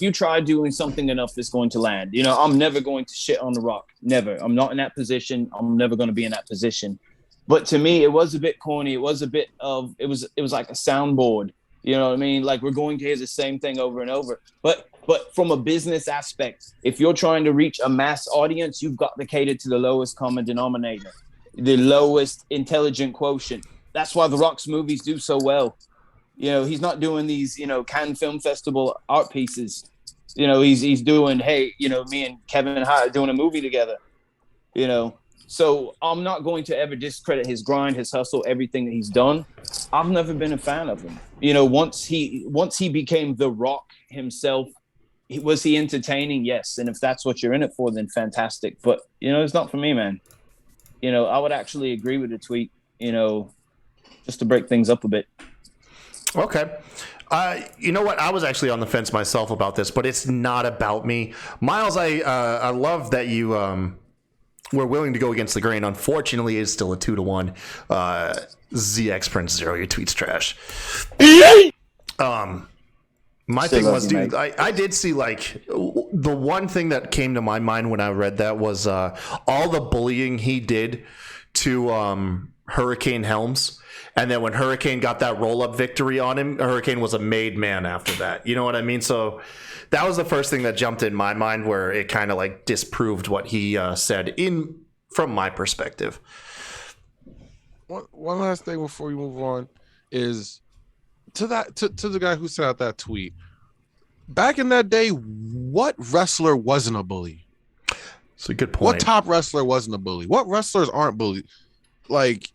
you try doing something enough, it's going to land. I'm never going to shit on The Rock. Never. I'm not in that position. I'm never going to be in that position. But to me, it was a bit corny. It was a bit of, it was like a soundboard. You know what I mean? Like, we're going to hear the same thing over and over. But from a business aspect, if you're trying to reach a mass audience, you've got to cater to the lowest common denominator, the lowest intelligent quotient. That's why The Rock's movies do so well. He's not doing these, Cannes Film Festival art pieces. He's doing, hey, me and Kevin Hart are doing a movie together. So I'm not going to ever discredit his grind, his hustle, everything that he's done. I've never been a fan of him. Once he became The Rock himself, was he entertaining? Yes. And if that's what you're in it for, then fantastic. But, it's not for me, man. I would actually agree with the tweet, just to break things up a bit. Okay. You know what? I was actually on the fence myself about this, but it's not about me. Miles, I love that you were willing to go against the grain. Unfortunately, it's still a 2-1. ZX Prince Zero, your tweet's trash. My thing was, dude, I did see, like, the one thing that came to my mind when I read that was all the bullying he did to Hurricane Helms. And then when Hurricane got that roll-up victory on him, Hurricane was a made man after that. You know what I mean? So that was the first thing that jumped in my mind, where it kind of like disproved what he said from my perspective. One last thing before we move on is to the guy who sent out that tweet. Back in that day, what wrestler wasn't a bully? That's a good point. What top wrestler wasn't a bully? What wrestlers aren't bullied? Like,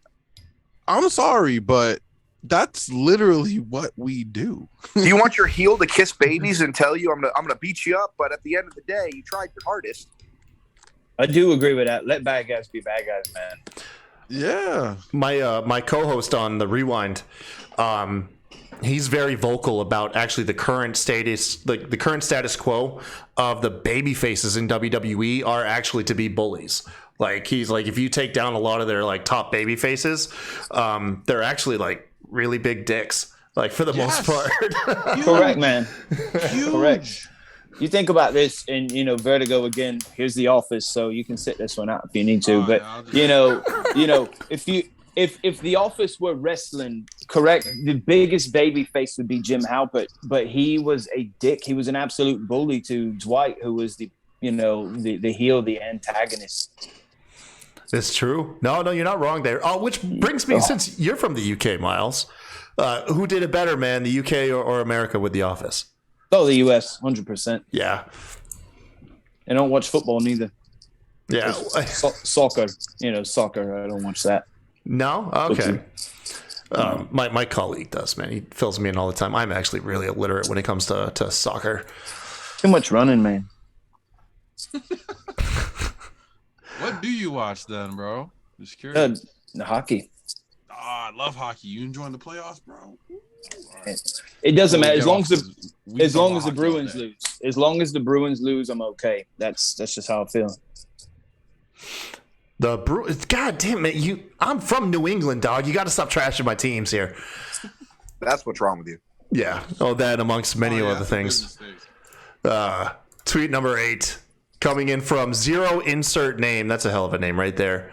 I'm sorry, but that's literally what we do. Do you want your heel to kiss babies and tell you I'm gonna beat you up? But at the end of the day, you tried your hardest. I do agree with that. Let bad guys be bad guys, man. Yeah. My co-host on the Rewind, he's very vocal about actually the current status, like the current status quo of the baby faces in WWE are actually to be bullies. Like, he's like, if you take down a lot of their like top baby faces, they're actually like really big dicks, like for the most part. Correct, man. Correct. You think about this, and Vertigo again. Here's The Office, so you can sit this one out if you need to. But if The Office were wrestling, correct, the biggest baby face would be Jim Halpert, but he was a dick. He was an absolute bully to Dwight, who was the heel, the antagonist. It's true. No, you're not wrong there. Oh, which brings me, since you're from the UK, Miles, who did it better, man, the UK or America with The Office? Oh, the US, 100%. Yeah. I don't watch football neither. Yeah. Soccer, soccer. I don't watch that. No? Okay. My colleague does, man. He fills me in all the time. I'm actually really illiterate when it comes to soccer. Too much running, man. What do you watch then, bro? Just curious. The hockey. Oh, I love hockey. You enjoying the playoffs, bro? It doesn't matter We'll as get long off as this. the We as talk long about as the hockey all Bruins day. lose. As long as the Bruins lose, I'm okay. That's just how I feel. God damn it! I'm from New England, dog. You got to stop trashing my teams here. That's what's wrong with you. Yeah. Oh, that amongst many other things. Tweet number 8 coming in from Zero Insert Name. That's a hell of a name right there.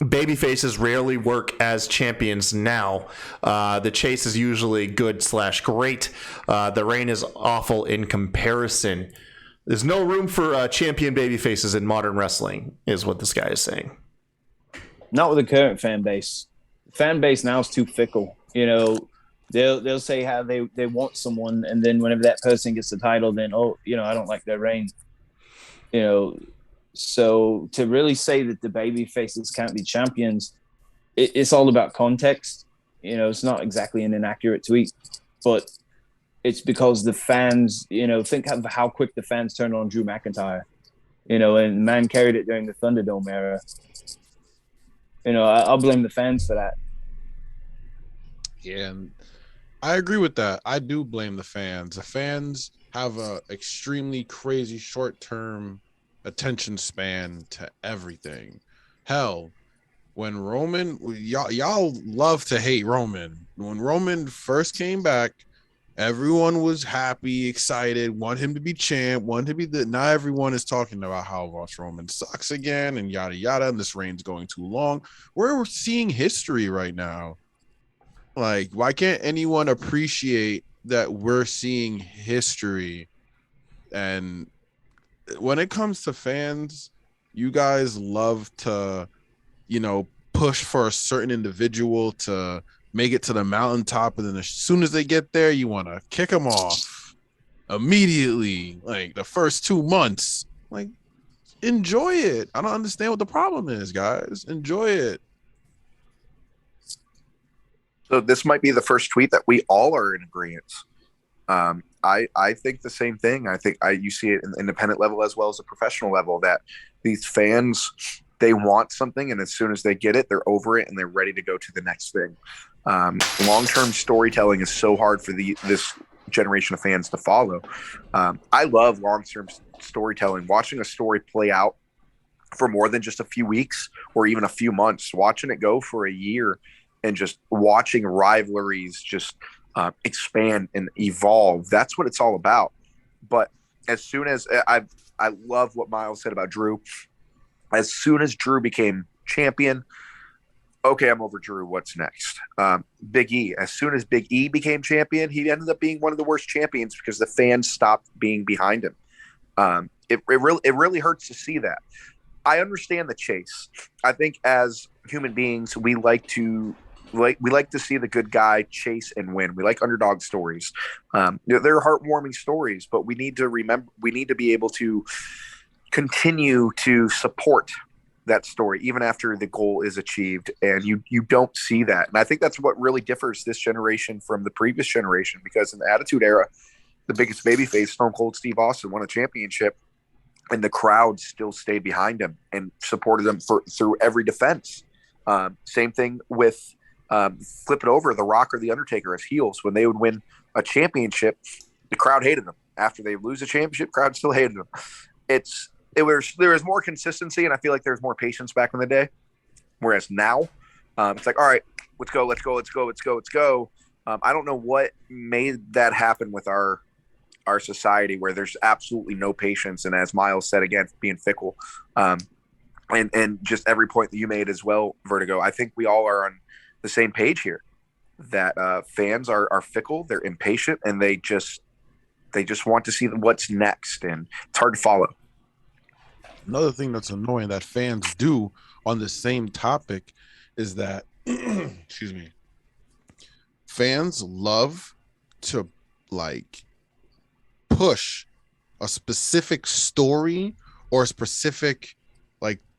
Babyfaces rarely work as champions now. The chase is usually good/great. The reign is awful in comparison. There's no room for champion babyfaces in modern wrestling, is what this guy is saying. Not with the current fan base. Fan base now is too fickle. You know, they'll say how they want someone, and then whenever that person gets the title, then I don't like their reign. You know, so to really say that the baby faces can't be champions, it's all about context. You know, it's not exactly an inaccurate tweet, but it's because the fans, think of how quick the fans turned on Drew McIntyre. And man carried it during the Thunderdome era. I'll blame the fans for that. Yeah, and I agree with that. I do blame the fans. The fans have a extremely crazy short-term attention span to everything. Hell, when Roman, y'all love to hate Roman. When Roman first came back, everyone was happy, excited, want him to be champ, want him to be now everyone is talking about how Ross Roman sucks again and yada yada, and this reign's going too long. We're seeing history right now. Like, why can't anyone appreciate that we're seeing history? And when it comes to fans, you guys love to, push for a certain individual to make it to the mountaintop, and then as soon as they get there, you want to kick them off immediately, like the first 2 months. Like, enjoy it. I don't understand what the problem is, guys. Enjoy it. So this might be the first tweet that we all are in agreement. I think the same thing. I think you see it in the independent level as well as the professional level, that these fans, they want something, and as soon as they get it, they're over it and they're ready to go to the next thing. Long-term storytelling is so hard for this generation of fans to follow. I love long-term storytelling, watching a story play out for more than just a few weeks or even a few months, watching it go for a year, and just watching rivalries just expand and evolve. That's what it's all about. But as soon as I love what Miles said about Drew. As soon as Drew became champion, okay, I'm over Drew. What's next? Big E. As soon as Big E became champion, he ended up being one of the worst champions because the fans stopped being behind him. It really hurts to see that. I understand the chase. I think as human beings, we like to see the good guy chase and win. We like underdog stories. They're heartwarming stories, but we need to remember. We need to be able to continue to support that story even after the goal is achieved, and you don't see that. And I think that's what really differs this generation from the previous generation, because in the Attitude Era, the biggest babyface, Stone Cold Steve Austin, won a championship, and the crowd still stayed behind him and supported him through every defense. Same thing with flip it over, The Rock or The Undertaker as heels. When they would win a championship, the crowd hated them. After they lose a championship, crowd still hated them. There was more consistency, and I feel like there's more patience back in the day. Whereas now, it's like, all right, let's go. I don't know what made that happen with our society, where there's absolutely no patience, and as Miles said again, being fickle, and just every point that you made as well, Vertigo. I think we all are on the same page here. That fans are fickle, they're impatient, and they just want to see what's next, and it's hard to follow. Another thing that's annoying that fans do on the same topic is that, excuse me, fans love to push a specific story or a specific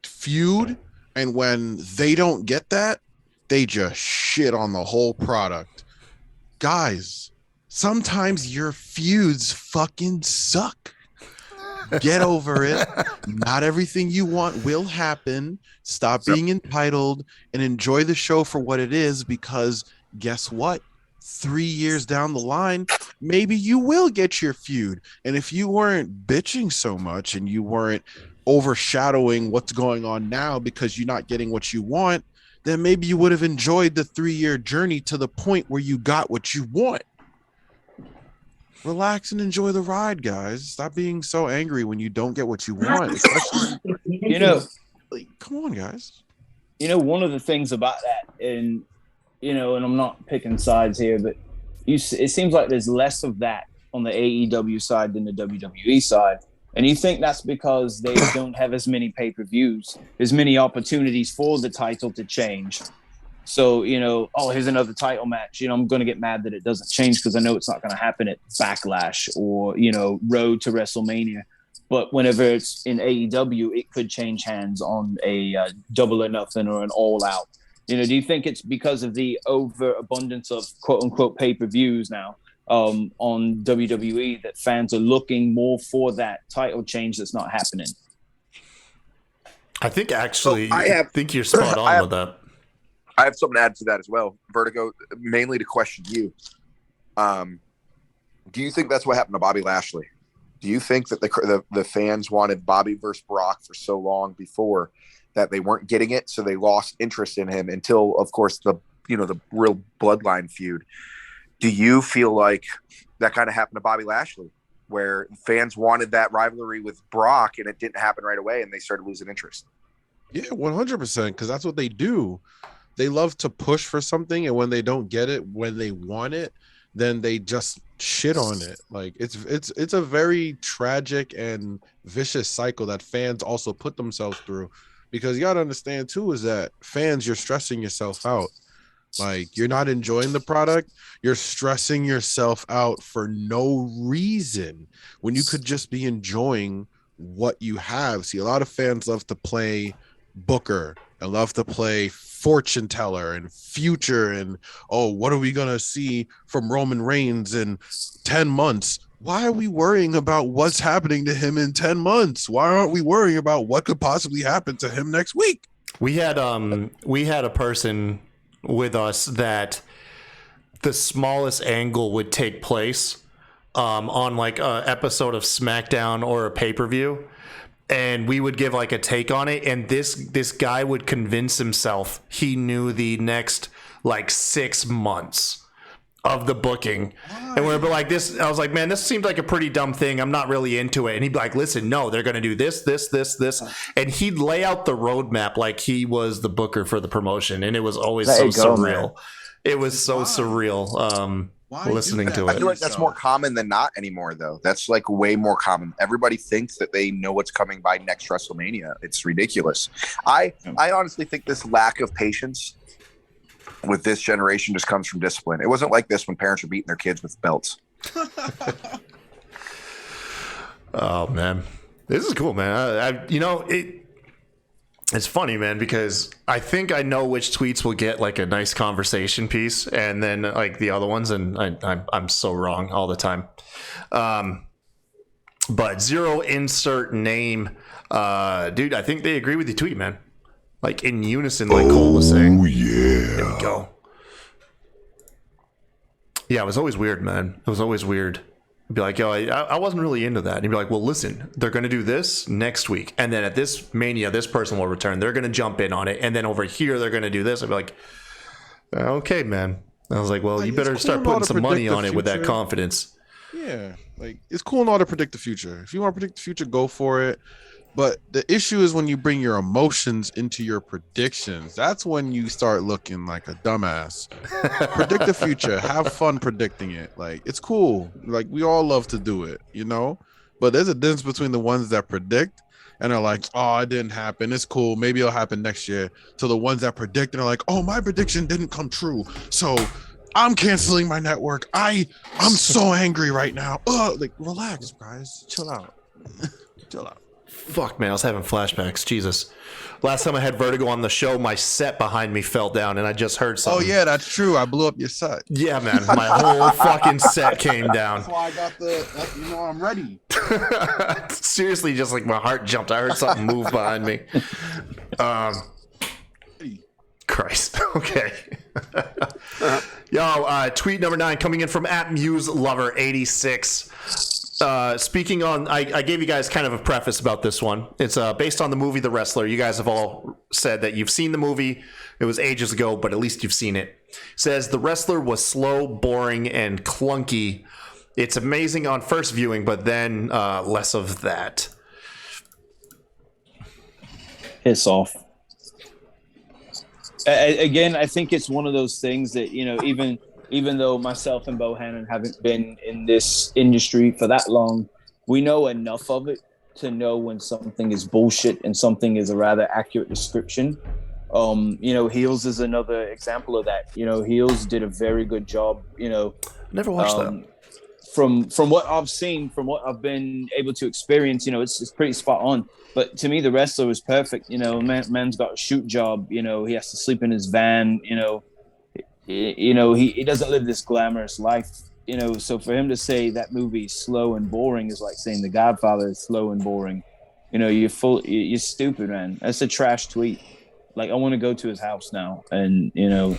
feud And when they don't get that, they just shit on the whole product. Guys, sometimes your feuds fucking suck. Get over it. Not everything you want will happen. Stop being entitled and enjoy the show for what it is, because guess what? 3 years down the line, maybe you will get your feud. And if you weren't bitching so much and you weren't overshadowing what's going on now because you're not getting what you want, then maybe you would have enjoyed the 3-year journey to the point where you got what you want. Relax and enjoy the ride, guys. Stop being so angry when you don't get what you want. Especially, like, come on, guys. One of the things about that, and and I'm not picking sides here, but it seems like there's less of that on the AEW side than the WWE side. And you think that's because they don't have as many pay-per-views, as many opportunities for the title to change. So, here's another title match. I'm going to get mad that it doesn't change because I know it's not going to happen at Backlash or, Road to WrestleMania. But whenever it's in AEW, it could change hands on a Double or Nothing or an All Out. Do you think it's because of the overabundance of quote-unquote pay-per-views now on WWE that fans are looking more for that title change that's not happening? I think actually, I think you're spot on with that. I have something to add to that as well. Vertigo, mainly to question you. Do you think that's what happened to Bobby Lashley? Do you think that the fans wanted Bobby versus Brock for so long before that they weren't getting it, so they lost interest in him until, of course, the real bloodline feud? Do you feel like that kind of happened to Bobby Lashley, where fans wanted that rivalry with Brock and it didn't happen right away and they started losing interest? Yeah, 100%, because that's what they do. They love to push for something, and when they don't get it when they want it, then they just shit on it. Like it's a very tragic and vicious cycle that fans also put themselves through, because you got to understand too is that fans, you're stressing yourself out. Like, you're not enjoying the product, you're stressing yourself out for no reason when you could just be enjoying what you have. See, a lot of fans love to play Booker and love to play fortune teller and future and, oh, what are we gonna see from Roman Reigns in 10 months? Why are we worrying about what's happening to him in 10 months? Why aren't we worrying about what could possibly happen to him next week? We had a person with us that the smallest angle would take place on like a episode of SmackDown or a pay-per-view, and we would give like a take on it, and this guy would convince himself he knew the next like 6 months of the booking. And we're like, this, I was like, man, this seems like a pretty dumb thing, I'm not really into it. And he'd be like, listen, no, they're gonna do this, and he'd lay out the roadmap like he was the booker for the promotion, and it was always so surreal. It was so surreal listening to it. I feel like that's more common than not anymore, though. That's like way more common. Everybody thinks that they know what's coming by next WrestleMania. It's ridiculous. I honestly think this lack of patience with this generation just comes from discipline. It wasn't like this when parents were beating their kids with belts. Oh man, this is cool, man. It's funny, man, because I think I know which tweets will get like a nice conversation piece, and then like the other ones, and I'm so wrong all the time. But zero insert name, dude. I think they agree with the tweet, man. Like in unison, like Cole was saying. Oh yeah. There we go. Yeah, it was always weird, man. It was always weird. Be like, yo, I wasn't really into that. And he'd be like, well, listen, they're going to do this next week. And then at this Mania, this person will return. They're going to jump in on it. And then over here, they're going to do this. I'd be like, okay, man. I was like, well, you better start putting some money on it with that confidence. Yeah, like, it's cool and all to predict the future. If you want to predict the future, go for it. But the issue is when you bring your emotions into your predictions. That's when you start looking like a dumbass. Predict the future. Have fun predicting it. Like, it's cool. Like, we all love to do it, you know? But there's a difference between the ones that predict and are like, oh, it didn't happen. It's cool. Maybe it'll happen next year. To the ones that predict and are like, oh, my prediction didn't come true. So I'm canceling my network. I'm so angry right now. Like, relax, guys. Chill out. Chill out. Fuck, man, I was having flashbacks. Jesus. Last time I had vertigo on the show, my set behind me fell down, and I just heard Oh something. yeah, that's true. I blew up your set. Yeah, man, my whole fucking set came down. That's why I got I'm ready. Seriously, just like my heart jumped. I heard something move behind me. Christ. Okay. Yo, tweet number 9 coming in from @MuseLover86. Speaking on, I gave you guys kind of a preface about this one. It's based on the movie The Wrestler. You guys have all said that you've seen the movie. It was ages ago, but at least you've seen it. It says The Wrestler was slow, boring, and clunky. It's amazing on first viewing, but then less of that. Piss off. Again, I think it's one of those things that, you know, even though myself and Bohannon haven't been in this industry for that long, we know enough of it to know when something is bullshit and something is a rather accurate description. You know, Heels is another example of that. You know, Heels did a very good job, you know. Never watched that. From what I've seen, from what I've been able to experience, you know, it's pretty spot on. But to me, The Wrestler was perfect. You know, man's got a shoot job. You know, he has to sleep in his van. You know, he doesn't live this glamorous life. You know, so for him to say that movie is slow and boring is like saying The Godfather is slow and boring. You know, you're stupid, man. That's a trash tweet. Like, I want to go to his house now and, you know,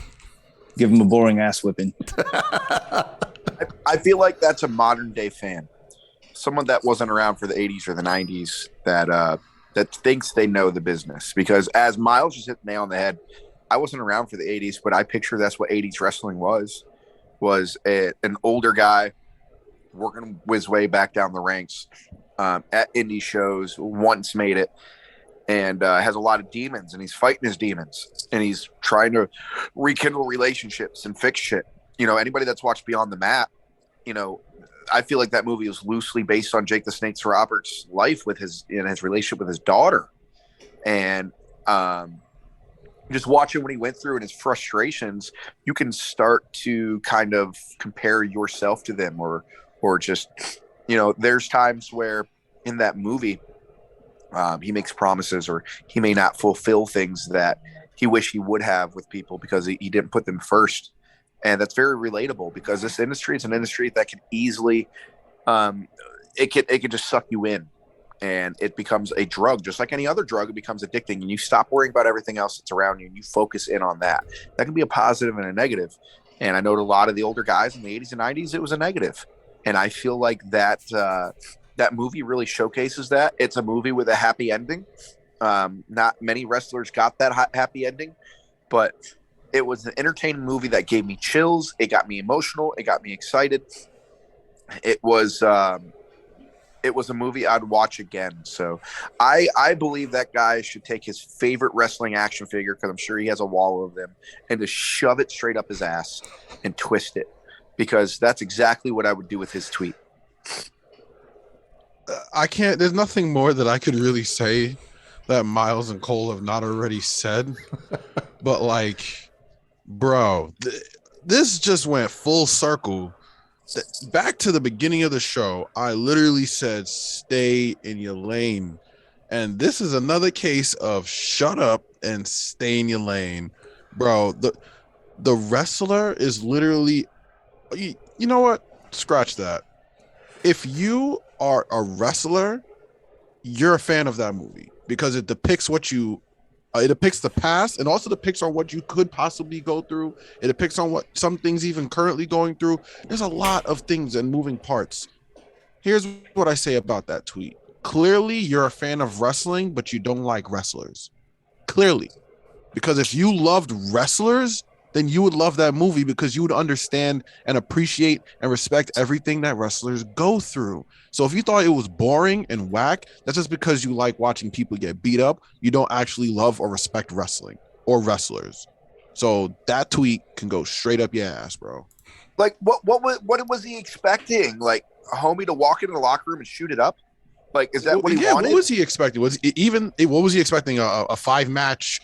give him a boring ass whipping. I feel like that's a modern day fan, someone that wasn't around for the 80s or the 90s that thinks they know the business. Because as Miles just hit the nail on the head, I wasn't around for the 80s, but I picture that's what 80s wrestling was an older guy working his way back down the ranks at indie shows, once made it, and has a lot of demons, and he's fighting his demons, and he's trying to rekindle relationships and fix shit. You know, anybody that's watched Beyond the Mat, you know, I feel like that movie was loosely based on Jake the Snake Roberts' life with his relationship with his daughter. And just watching what he went through and his frustrations, you can start to kind of compare yourself to them or just, you know, there's times where in that movie he makes promises or he may not fulfill things that he wish he would have with people because he didn't put them first. And that's very relatable because this industry is an industry that can easily, it can just suck you in, and it becomes a drug, just like any other drug. It becomes addicting, and you stop worrying about everything else that's around you, and you focus in on that. That can be a positive and a negative. And I know to a lot of the older guys in the 80s and 90s, it was a negative. And I feel like that that movie really showcases that. It's a movie with a happy ending. Not many wrestlers got that happy ending, but it was an entertaining movie that gave me chills. It got me emotional. It got me excited. It was a movie I'd watch again. So I believe that guy should take his favorite wrestling action figure, because I'm sure he has a wall of them, and just shove it straight up his ass and twist it, because that's exactly what I would do with his tweet. There's nothing more that I could really say that Miles and Cole have not already said. But like, bro, this just went full circle. Back to the beginning of the show, I literally said, stay in your lane. And this is another case of shut up and stay in your lane. Bro, the Wrestler is literally, you know what? Scratch that. If you are a wrestler, you're a fan of that movie because it depicts it depicts the past and also depicts on what you could possibly go through. It depicts on what some things even currently going through. There's a lot of things and moving parts. Here's what I say about that tweet. Clearly, you're a fan of wrestling, but you don't like wrestlers. Clearly. Because if you loved wrestlers, then you would love that movie because you would understand and appreciate and respect everything that wrestlers go through. So if you thought it was boring and whack, that's just because you like watching people get beat up. You don't actually love or respect wrestling or wrestlers. So that tweet can go straight up your ass, bro. Like, what was he expecting? Like, a homie to walk into the locker room and shoot it up? Like, is that what he wanted? What was he expecting? What was he expecting? A 5-match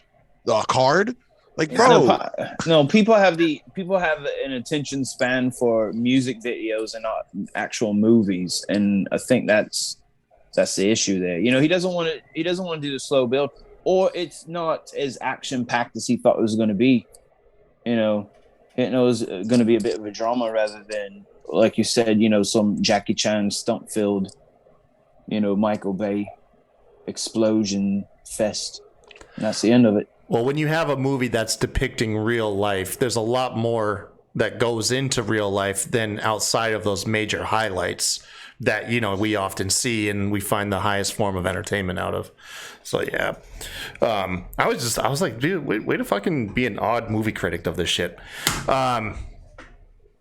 card? Like, bro, no. People have an attention span for music videos and not actual movies, and I think that's That's the issue there. You know, he doesn't want to do the slow build, or it's not as action packed as he thought it was going to be. You know, it was going to be a bit of a drama rather than, like you said, you know, some Jackie Chan stunt filled, you know, Michael Bay explosion fest. And that's the end of it. Well, when you have a movie that's depicting real life, there's a lot more that goes into real life than outside of those major highlights that, you know, we often see and we find the highest form of entertainment out of. So yeah, I was like, dude, way to fucking be an odd movie critic of this shit.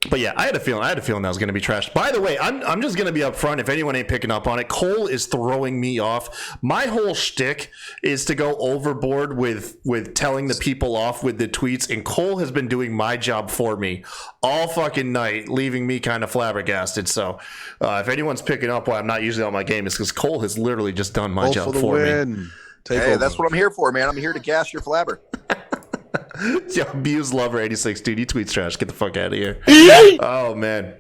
But yeah, I had a feeling that was going to be trashed. By the way, I'm just going to be upfront. If anyone ain't picking up on it, Cole is throwing me off. My whole shtick is to go overboard with telling the people off with the tweets, and Cole has been doing my job for me all fucking night, leaving me kind of flabbergasted. So if anyone's picking up why I'm not usually on my game, it's because Cole has literally just done my job for me. Hey, that's what I'm here for, man. I'm here to gas your flabber. Yo, Muse Lover 86, dude, he tweets trash. Get the fuck out of here. Oh man.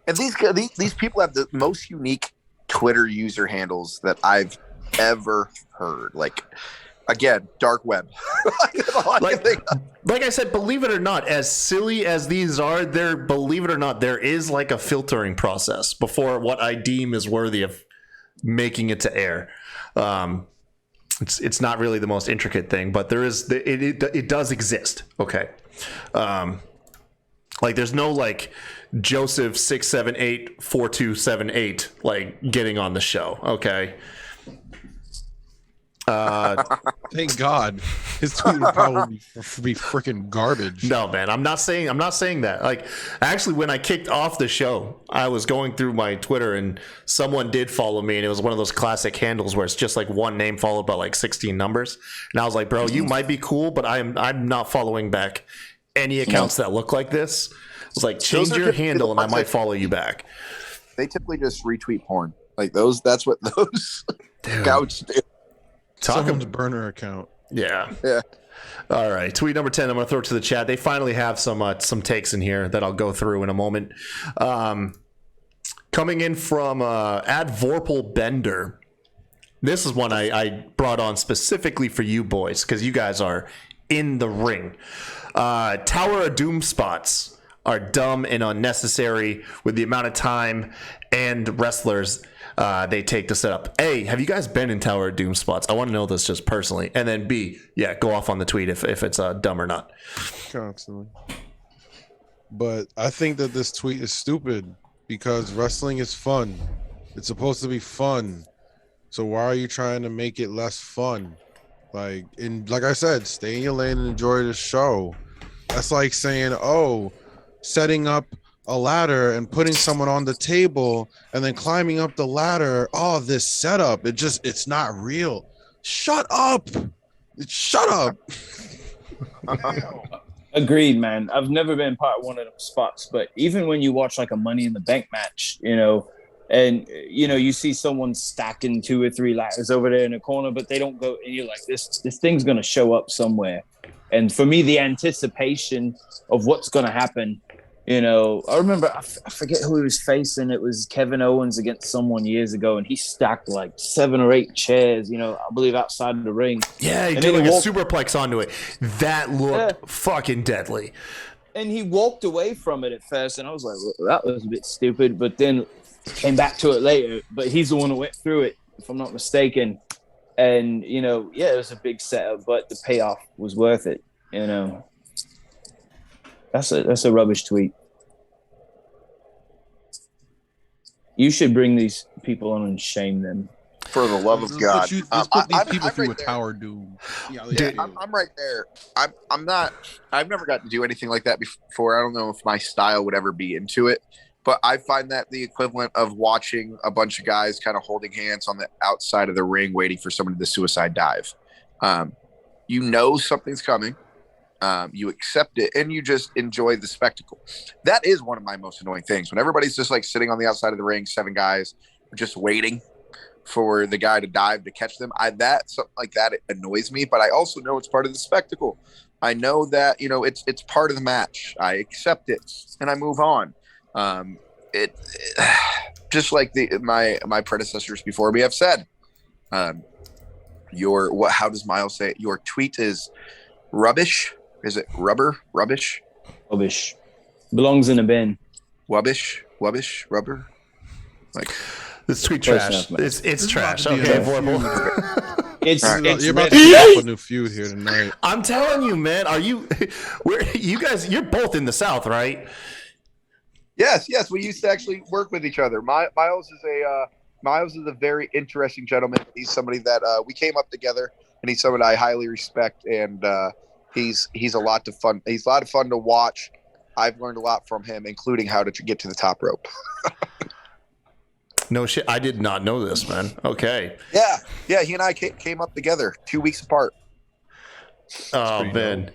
And these people have the most unique Twitter user handles that I've ever heard. Like, again, dark web. like I said, believe it or not, as silly as these are, believe it or not, there is like a filtering process before what I deem is worthy of making it to air. It's not really the most intricate thing, but there is it does exist. Okay, like there's no like Joseph 6784278 like getting on the show. Okay. Thank God, his tweet would probably be freaking garbage. No, man, I'm not saying that. Like, actually, when I kicked off the show, I was going through my Twitter and someone did follow me, and it was one of those classic handles where it's just like one name followed by like 16 numbers. And I was like, bro, you might be cool, but I'm not following back any accounts that look like this. It was like, change your handle, and I might follow you back. They typically just retweet porn. Like those. That's what those scouts do. Someone's burner account. Yeah. All right. Tweet number 10. I'm going to throw it to the chat. They finally have some takes in here that I'll go through in a moment. Coming in from @Vorpal Bender. This is one I brought on specifically for you boys because you guys are in the ring. Tower of Doom spots are dumb and unnecessary with the amount of time and wrestlers they take to set up. A, have you guys been in Tower of Doom spots? I want to know this just personally. And then B, yeah, go off on the tweet if it's dumb or not. Constantly. But I think that this tweet is stupid because wrestling is fun. It's supposed to be fun. So why are you trying to make it less fun? Like I said, stay in your lane and enjoy the show. That's like saying, setting up a ladder and putting someone on the table and then climbing up the ladder. Oh, this setup, it's not real. Shut up. Agreed, man. I've never been part of one of them spots, but even when you watch like a Money in the Bank match, you know, and you know, you see someone stacking 2 or 3 ladders over there in the corner, but they don't go, and you're like, this thing's gonna show up somewhere. And for me, the anticipation of what's gonna happen. You know, I remember, I forget who he was facing. It was Kevin Owens against someone years ago, and he stacked like 7 or 8 chairs, you know, I believe outside of the ring. Yeah, he did like a superplex onto it. That looked fucking deadly. And he walked away from it at first, and I was like, well, that was a bit stupid, but then came back to it later. But he's the one who went through it, if I'm not mistaken. And, you know, yeah, it was a big setup, but the payoff was worth it, you know. That's a rubbish tweet. You should bring these people on and shame them. For the love of God. Let's put these people through a Tower Doom. Yeah, I'm right there. I've never gotten to do anything like that before. I don't know if my style would ever be into it, but I find that the equivalent of watching a bunch of guys kind of holding hands on the outside of the ring, waiting for someone to suicide dive. You know something's coming. You accept it and you just enjoy the spectacle. That is one of my most annoying things when everybody's just like sitting on the outside of the ring, 7 guys just waiting for the guy to dive to catch them. Something like that, it annoys me, but I also know it's part of the spectacle. I know that, you know, it's part of the match. I accept it and I move on. just like my predecessors before me have said, how does Miles say it? Your tweet is rubbish. Is it rubbish? Rubbish belongs in a bin. Wubbish, rubber. Like This tweet Close trash. enough, man. It's trash. about to be Okay, a Vorpal. You're about to kick off a new feud here tonight. I'm telling you, man. You guys? You're both in the South, right? Yes. We used to actually work with each other. Miles is a very interesting gentleman. He's somebody that we came up together, and he's somebody I highly respect. And he's a lot of fun. He's a lot of fun to watch. I've learned a lot from him, including how to get to the top rope. No shit. I did not know this, man. Okay. Yeah. He and I came up together 2 weeks apart. Oh man.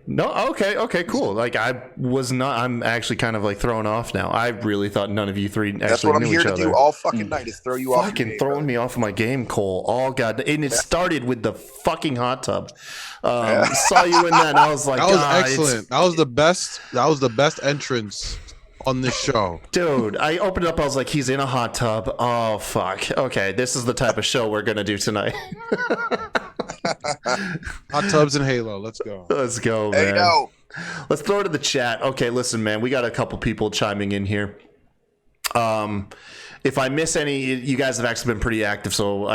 No. Okay. Cool. Like I'm actually kind of like thrown off now. I really thought none of you three actually That's what I'm knew here each to other. do all fucking night is throw you off. Fucking throwing me off my game, Cole. Oh god. And it started with the fucking hot tub. Saw you in that, and I was like, That was "God, excellent. That was the best. That was the best entrance on this show. dude." I opened it up. I was like, "He's in a hot tub." Oh fuck. Okay, this is the type of show we're gonna do tonight. Hot tubs and Halo. Let's go. Let's go, man. Hey, no. Let's throw it to the chat. Okay, listen, man. We got a couple people chiming in here. If I miss any, you guys have actually been pretty active, so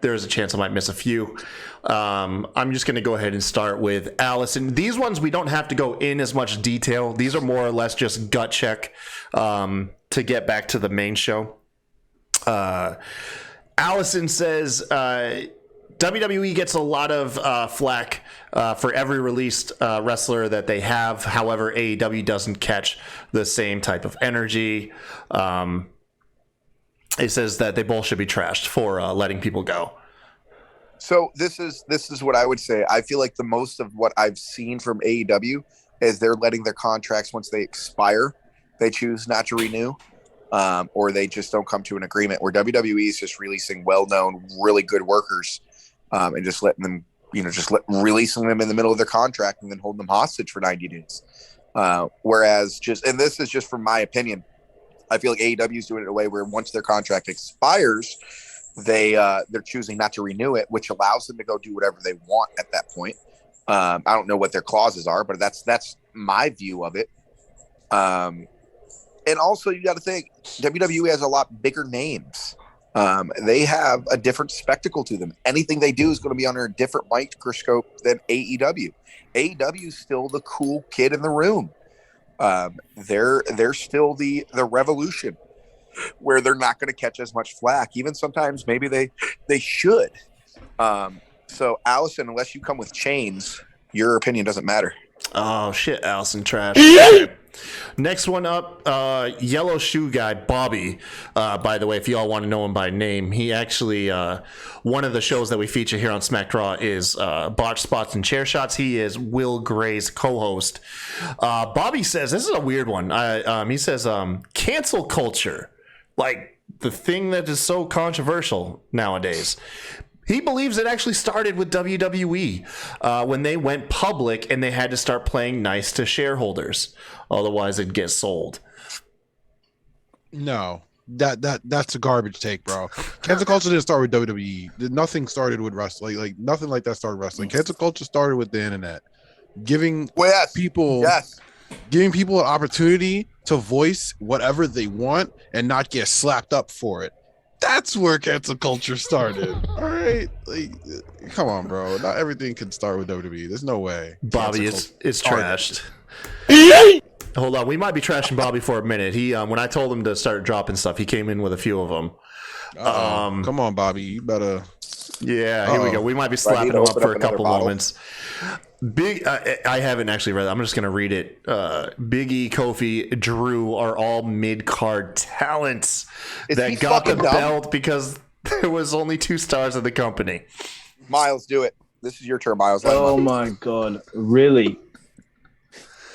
there's a chance I might miss a few. I'm just going to go ahead and start with Alison. These ones we don't have to go in as much detail. These are more or less just gut check to get back to the main show. Allison says WWE gets a lot of flack for every released wrestler that they have. However, AEW doesn't catch the same type of energy. It says that they both should be trashed for letting people go. So this is what I would say. I feel like the most of what I've seen from AEW is they're letting their contracts, once they expire, they choose not to renew, or they just don't come to an agreement. Where WWE is just releasing well-known, really good workers, and just letting them, releasing them in the middle of their contract and then holding them hostage for 90 days. Whereas and this is just from my opinion, I feel like AEW is doing it in a way where once their contract expires, they're choosing not to renew it, which allows them to go do whatever they want at that point. I don't know what their clauses are, but that's my view of it. And also, you got to think WWE has a lot bigger names. They have a different spectacle to them. Anything they do is going to be under a different microscope than AEW. AEW is still the cool kid in the room. They're still the revolution, where they're not going to catch as much flack. Even sometimes maybe they should. So Allison, unless you come with chains, your opinion doesn't matter. Oh shit, Allison trash. Next one up, yellow shoe guy Bobby. By the way, if you all want to know him by name, he actually one of the shows that we feature here on Smack Draw is Botch Spots and Chair Shots. He is Will Gray's co-host. Bobby says this is a weird one. He says cancel culture, like the thing that is so controversial nowadays. He believes it actually started with WWE when they went public and they had to start playing nice to shareholders. Otherwise, it'd get sold. No, that's a garbage take, bro. Cancel culture didn't start with WWE. Nothing started with wrestling. Like nothing like that started wrestling. Cancel culture started with the internet, giving people an opportunity to voice whatever they want and not get slapped up for it. That's where cancel culture started. All right, like, come on, bro. Not everything can start with WWE. There's no way. Bobby is trashed. Hold on, we might be trashing Bobby for a minute. He when I told him to start dropping stuff, he came in with a few of them. Come on, Bobby. You better. Yeah, here we go. We might be slapping him up for a couple moments. I haven't actually read it. I'm just going to read it. Big E, Kofi, Drew are all mid-card talents that got the belt because there was only 2 stars of the company. Miles, do it. This is your turn, Miles. Oh my God. Really?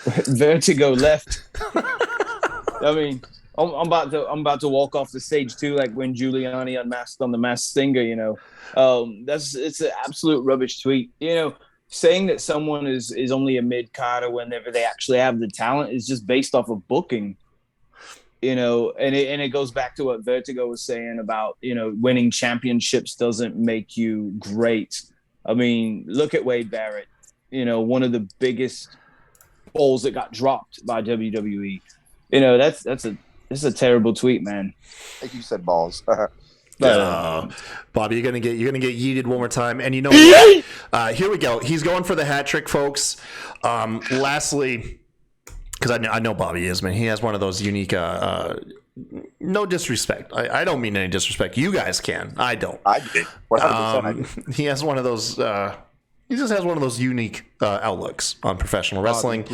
Vertigo left. I mean, I'm about to walk off the stage too, like when Giuliani unmasked on the Masked Singer, it's an absolute rubbish tweet. Saying that someone is only a mid-carder whenever they actually have the talent is just based off of booking. you know, and it goes back to what Vertigo was saying about, you know, winning championships doesn't make you great. I mean, look at Wade Barrett, you know, one of the biggest balls that got dropped by WWE. You know, that's a terrible tweet, man. I think you said balls. Bobby, you're gonna get yeeted one more time, and you know what? Here we go. He's going for the hat trick, folks. Lastly, because I know Bobby is, man. He has one of those unique. No disrespect. I don't mean any disrespect. You guys can. I don't. I did. 100% I did. He has one of those. He just has one of those unique outlooks on professional wrestling.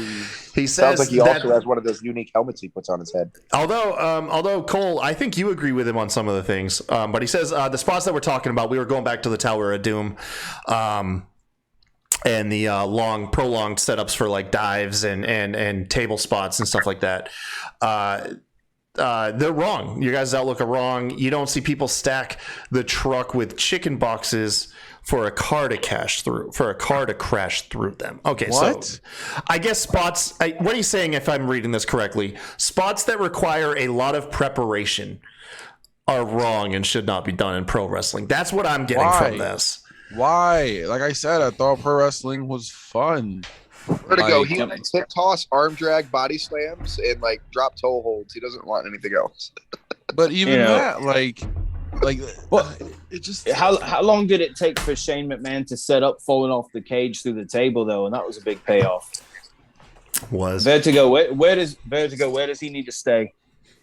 He says sounds like he also has one of those unique helmets he puts on his head. Although Cole, I think you agree with him on some of the things. But he says the spots that we're talking about, we were going back to the Tower of Doom, and the prolonged setups for like dives and table spots and stuff like that. They're wrong. Your guys' outlook are wrong. You don't see people stack the truck with chicken boxes for a car to crash through them. Okay, What? so I guess spots. What are you saying? If I'm reading this correctly, spots that require a lot of preparation are wrong and should not be done in pro wrestling. That's what I'm getting from this. Why? Like I said, I thought pro wrestling was fun. Vertigo, Like, he likes hip toss, arm drag, body slams, and like drop toe holds. He doesn't want anything else. But even You know. that, like Well, it just how long did it take for Shane McMahon to set up falling off the cage through the table though? And that was a big payoff. Was Vertigo, where does he need to stay?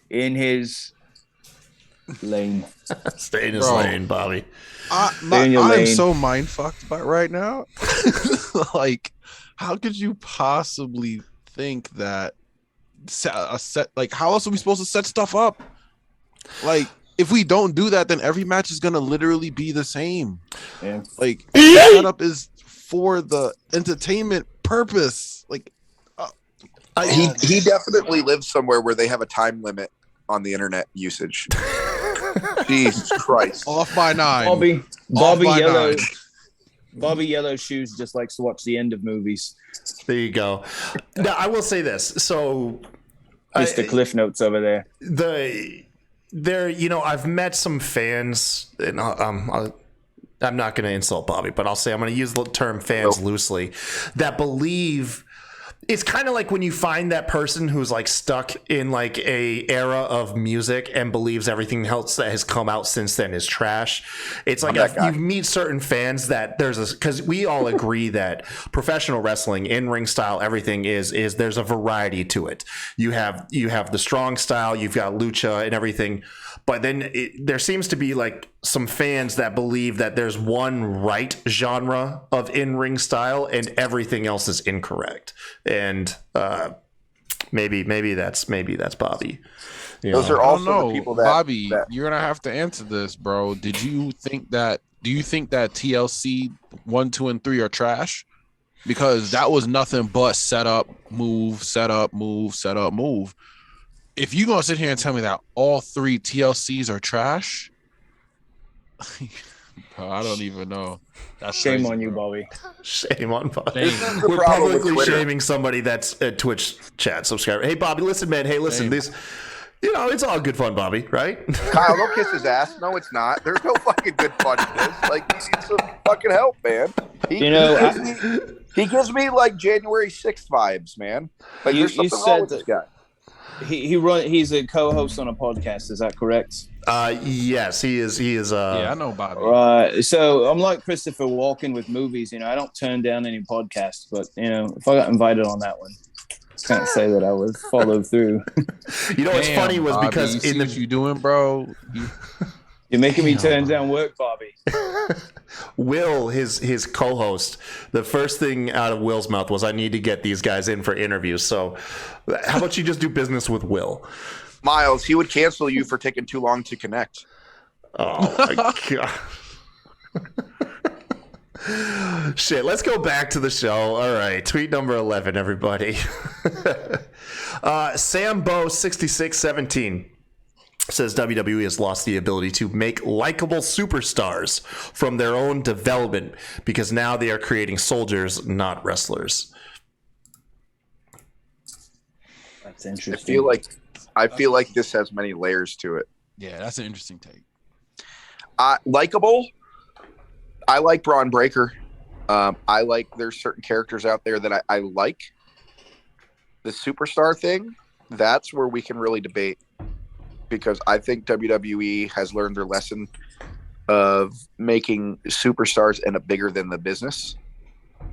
In his lane. stay in his Bro. lane, Bobby. in your I'm lane. so mind fucked about right now. Like, how could you possibly think that a set? Like, how else are we supposed to set stuff up? Like, if we don't do that, then every match is gonna literally be the same. Yeah. Like, the setup is for the entertainment purpose. Like, He definitely lives somewhere where they have a time limit on the internet usage. Jesus Christ. off by 9. Bobby by Yellow. 9. Bobby Yellow Shoes just likes to watch the end of movies. There you go. Now I will say this. So Mr. Cliff Notes over there. I've met some fans, and I'm not going to insult Bobby, but I'll say I'm going to use the term fans loosely, that believe it's kind of like when you find that person who's like stuck in like a era of music and believes everything else that has come out since then is trash. It's like if you meet certain fans that because we all agree that professional wrestling, in-ring style, everything is there's a variety to it. You have the strong style, you've got lucha and everything, but then there seems to be like some fans that believe that there's one right genre of in-ring style and everything else is incorrect. And maybe that's Bobby. Those are I also don't know, the people that Bobby. You're gonna have to answer this, bro. Do you think that TLC 1, 2, and 3 are trash? Because that was nothing but set up, move, set up, move, set up, move. If you gonna sit here and tell me that all 3 TLCs are trash, bro, I don't even know. That's Shame crazy, on you, bro. Bobby. Shame on Bobby. This is the We're problem with publicly Twitter. shaming somebody that's a Twitch chat subscriber. Hey, Bobby, listen, man. Hey, listen, this, it's all good fun, Bobby, right? Kyle, don't kiss his ass. No, it's not. There's no fucking good fun in this. Like, he needs some fucking help, man. He gives me like January 6th vibes, man. Like, there's something wrong with this guy. He's a co-host on a podcast. Is that correct? Yes, he is. Yeah, I know Bobby. Right. So I'm like Christopher Walken with movies. I don't turn down any podcasts, but if I got invited on that one, can't say that I would follow through. What's funny was Bobby, because you see what you doing, bro. You're making me turn down work, Bobby. Will, his co-host, the first thing out of Will's mouth was, "I need to get these guys in for interviews." So, how about you just do business with Will? Miles, he would cancel you for taking too long to connect. Oh my god. Shit, let's go back to the show. All right, tweet number 11, everybody. Sambo6617 says WWE has lost the ability to make likable superstars from their own development because now they are creating soldiers, not wrestlers. That's I interesting. feel like I feel like this has many layers to it. Yeah, that's an interesting take. Likeable. I like Braun Breaker. I like there's certain characters out there that I like. The superstar thing, that's where we can really debate, because I think WWE has learned their lesson of making superstars end up bigger than the business,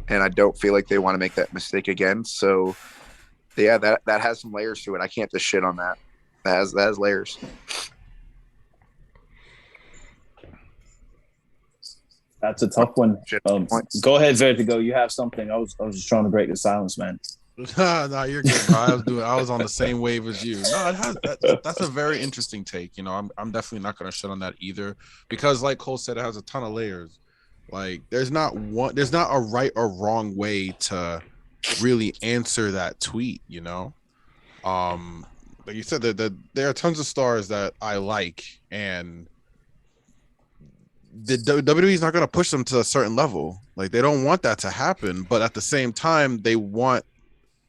and I don't feel like they want to make that mistake again. So yeah, that has some layers to it. I can't just shit on that. That has layers. That's a tough one. Go ahead, Vertigo. You have something. I was just trying to break the silence, man. No, you're good, bro. I was on the same wave as you. No, that's a very interesting take. You know, I'm definitely not gonna shut on that either, because like Cole said, it has a ton of layers. Like there's not a right or wrong way to really answer that tweet, you know. Like you said, there are tons of stars that I like, and the WWE is not going to push them to a certain level. Like they don't want that to happen, but at the same time, they want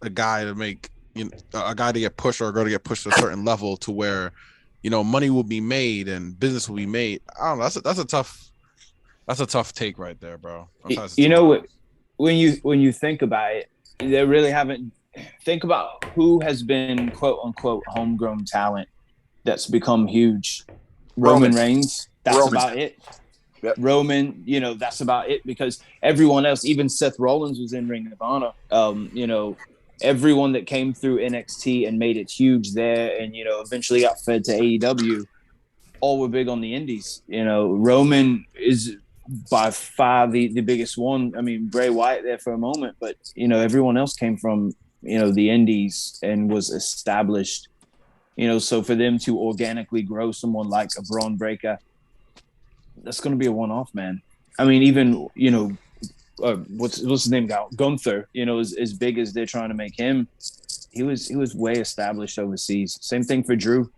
a guy to make, you know, a guy to get pushed, or a girl to get pushed to a certain level to where, you know, money will be made and business will be made. I don't know. That's a tough take right there, bro. You know what? When you think about it, they really haven't. Think about who has been quote unquote homegrown talent that's become huge. Roman Reigns. That's about it. Yep. Roman, you know, that's about it, because everyone else, even Seth Rollins was in Ring of Honor. You know, everyone that came through NXT and made it huge there, and, you know, eventually got fed to AEW, all were big on the indies. You know, Roman is by far the biggest one. I mean, Bray Wyatt there for a moment, but, you know, everyone else came from, you know, the indies and was established. You know, so for them to organically grow someone like a Braun Breaker, that's going to be a one-off, man. I mean, even, you know, what's his name? Gunther, you know, as big as they're trying to make him, he was way established overseas. Same thing for Drew.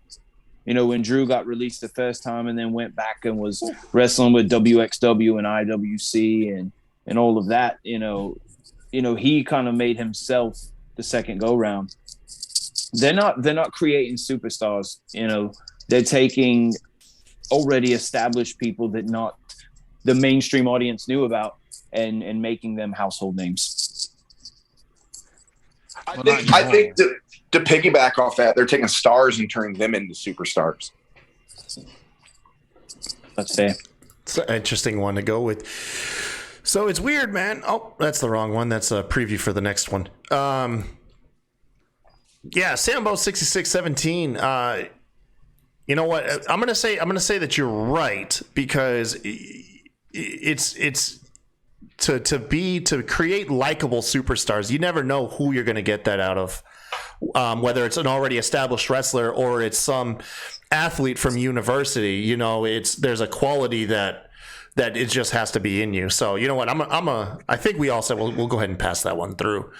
You know, when Drew got released the first time and then went back and was wrestling with WXW and IWC and all of that, you know, he kind of made himself the second go round. They're not creating superstars. You know, they're taking already established people that not the mainstream audience knew about and making them household names. I think to piggyback off that, they're taking stars and turning them into superstars. That's fair. It's an interesting one to go with. So it's weird, man. Oh, that's the wrong one. That's a preview for the next one. Yeah, Sambo 6617. You know what? I'm gonna say that you're right, because it's to create likable superstars. You never know who you're gonna get that out of, whether it's an already established wrestler or it's some athlete from university. You know, there's a quality that it just has to be in you. So you know what? I think we all said we'll go ahead and pass that one through.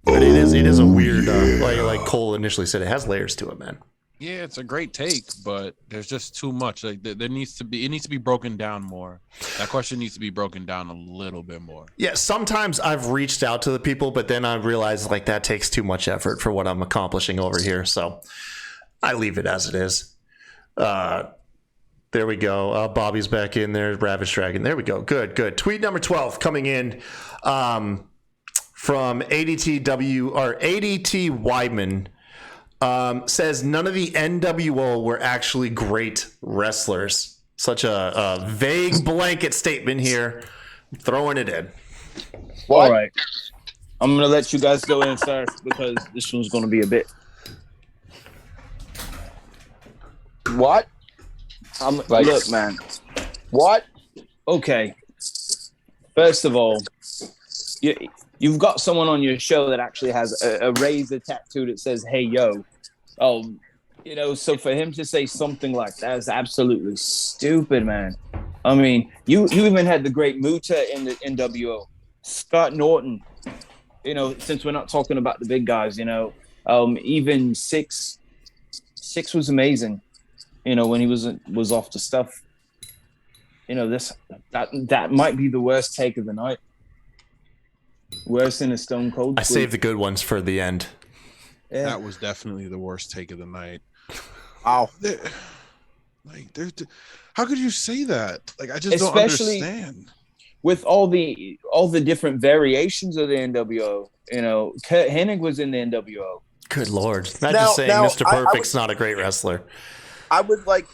But it is a weird, like Cole initially said, it has layers to it, man. Yeah, it's a great take, but there's just too much. Like it needs to be broken down more. That question needs to be broken down a little bit more. Yeah, sometimes I've reached out to the people, but then I realized like that takes too much effort for what I'm accomplishing over here. So I leave it as it is. There we go. Bobby's back in there. Ravage Dragon. There we go. Good. Tweet number 12 coming in from ADT Weidman. Says none of the NWO were actually great wrestlers. Such a vague blanket statement here. I'm throwing it in. What? All right. I'm going to let you guys go in first, because this one's going to be a bit. What? Look, man. What? Okay. First of all, you've got someone on your show that actually has a razor tattoo that says, "Hey, yo." You know, so for him to say something like that is absolutely stupid, man. I mean, you even had the great Muta in the NWO, Scott Norton. You know, since we're not talking about the big guys, you know, even Six was amazing. You know, when he was off the stuff. You know, that might be the worst take of the night. Worse than a Stone Cold. I saved the good ones for the end. Yeah. That was definitely the worst take of the night. Wow. How could you say that? Like, I just Especially don't understand. with all the different variations of the NWO. You know, Kurt Hennig was in the NWO. Good Lord. Not Now- just saying now, Mr. I Perfect's would- not a great wrestler. I would like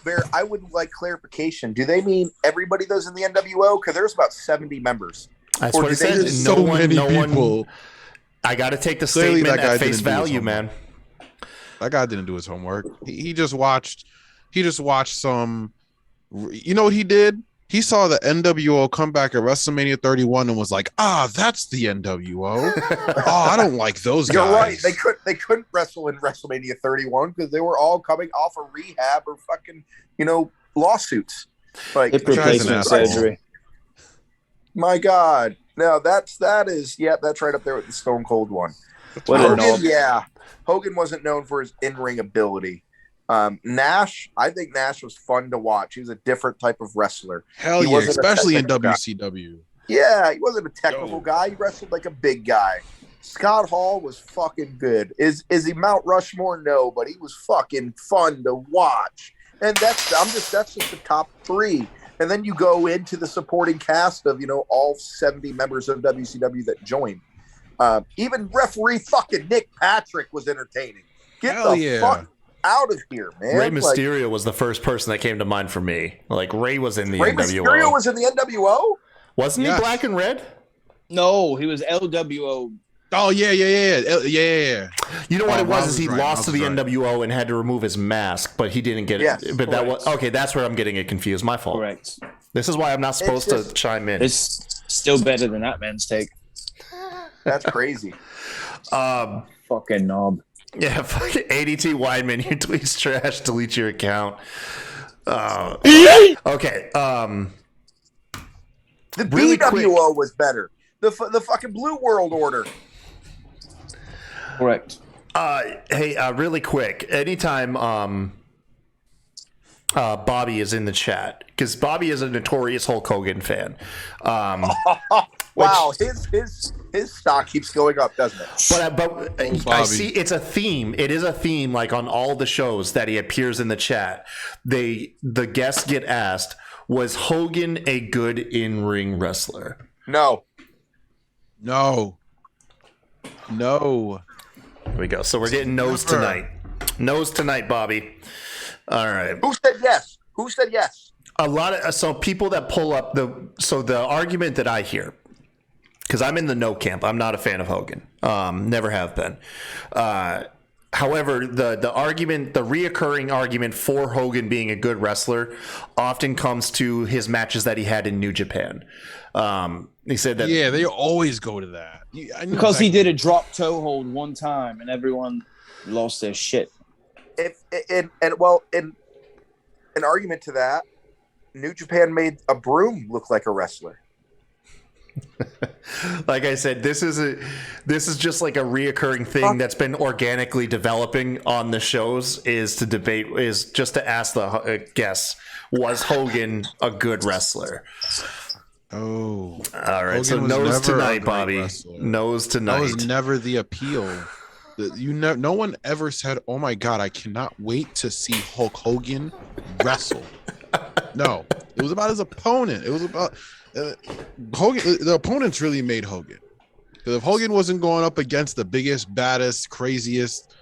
clarification. Do they mean everybody that's in the NWO? Because there's about 70 members. That's Or what do it they said. just- So many people. I got to take the Clearly statement that guy at face didn't do his value, homework. man. That guy didn't do his homework. He just watched. He just watched some. You know what he did? He saw the NWO come back at WrestleMania 31 and was like, that's the NWO. I don't like those You're guys. right. They couldn't wrestle in WrestleMania 31 because they were all coming off of rehab or fucking lawsuits. Like, Hip guy's an replacement asshole. surgery. my God. No, that's right up there with the Stone Cold one. What a Hogan, knob. yeah. Hogan wasn't known for his in-ring ability. Nash, I think Nash was fun to watch. He was a different type of wrestler. Hell He yeah, wasn't a especially in technical guy. WCW. Yeah, he wasn't a technical Yo. guy. He wrestled like a big guy. Scott Hall was fucking good. Is he Mount Rushmore? No, but he was fucking fun to watch. And that's just the top three. And then you go into the supporting cast of all 70 members of WCW that joined. Even referee fucking Nick Patrick was entertaining. Get Hell the yeah. fuck out of here, man. Rey Like, Mysterio was the first person that came to mind for me. Like, Rey was in the Rey NWO. Mysterio was in the NWO? Wasn't Yes. he black and red? No, he was LWO. Oh yeah. You know what Oh, it was? Miles Is he was right, lost to Miles the was right. NWO and had to remove his mask, but he didn't get Yes, it. But that was correct. okay. That's where I'm getting it confused. My fault. Correct. This is why I'm not supposed to just- chime in. It's still better than that man's take. That's crazy. Fucking knob. Yeah, fucking ADT Weidman, your tweets trash. Delete your account. Okay. The Really BWO was better. The fucking Blue World Order. Correct. Hey, really quick. Anytime Bobby is in the chat, because Bobby is a notorious Hulk Hogan fan. Wow, his stock keeps going up, doesn't it? But I Bobby. see it's a theme. It is a theme, like on all the shows that he appears in the chat. The guests get asked, was Hogan a good in-ring wrestler? No. No. Here we go. So we're getting no's Never. tonight. No's tonight, Bobby. All right. Who said yes? Who said yes? A lot of people that pull up the argument that I hear, because I'm in the no camp. I'm not a fan of Hogan. Never have been. However, the argument, the reoccurring argument for Hogan being a good wrestler, often comes to his matches that he had in New Japan. He said that. Yeah, they always go to that. Because he did a drop toe hold one time and everyone lost their shit. In an argument to that, New Japan made a broom look like a wrestler. Like I said, this is just like a reoccurring thing that's been organically developing on the shows. Is just to ask the guests, was Hogan a good wrestler? Oh, All right, Hogan so was nose never a tonight, great Bobby. wrestler. Nose that tonight. was never the appeal. No one ever said, "Oh my God, I cannot wait to see Hulk Hogan wrestle." No, it was about his opponent. It was about Hogan. The opponents really made Hogan. Because if Hogan wasn't going up against the biggest, baddest, craziest,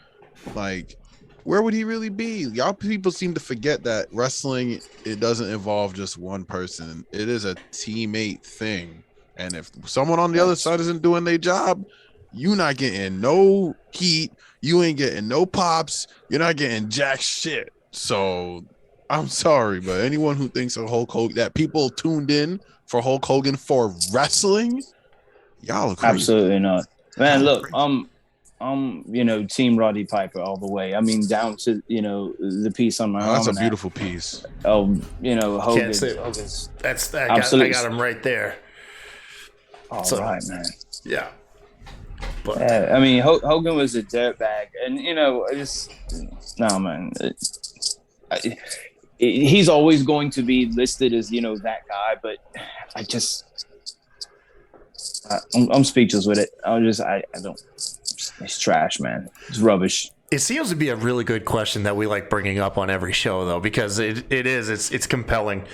like, where would he really be? Y'all people seem to forget that wrestling, it doesn't involve just one person. It is a teammate thing. And if someone on the other side isn't doing their job, you not getting no heat. You ain't getting no pops. You're not getting jack shit. So I'm sorry, but anyone who thinks of Hulk Hogan, that people tuned in for Hulk Hogan for wrestling, y'all are crazy. Absolutely not. Man, look, I'm Team Roddy Piper all the way. I mean, down to, the piece on my Oh, that's a almanac. beautiful piece. Hogan. Can't say- Hogan's I Absolutely. got him right there. all So- right, man. Yeah. But Yeah, I mean, Hogan was a dirtbag, and no, man. He's always going to be listed as that guy, but I'm speechless with it. I don't. It's trash, man. It's rubbish. It seems to be a really good question that we like bringing up on every show, though, because it's compelling.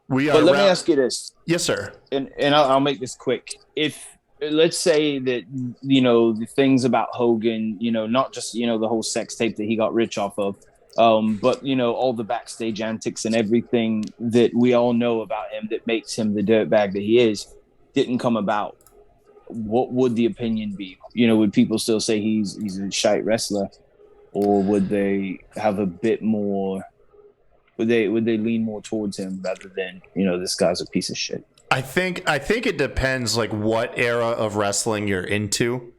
We are. But let me ask you this. Yes, sir. And I'll make this quick. If let's say that the things about Hogan, not just the whole sex tape that he got rich off of, but all the backstage antics and everything that we all know about him that makes him the dirtbag that he is, didn't come about. What would the opinion be? Would people still say he's a shite wrestler, or would they have a bit more? Would they lean more towards him rather than this guy's a piece of shit? I think it depends like what era of wrestling you're into.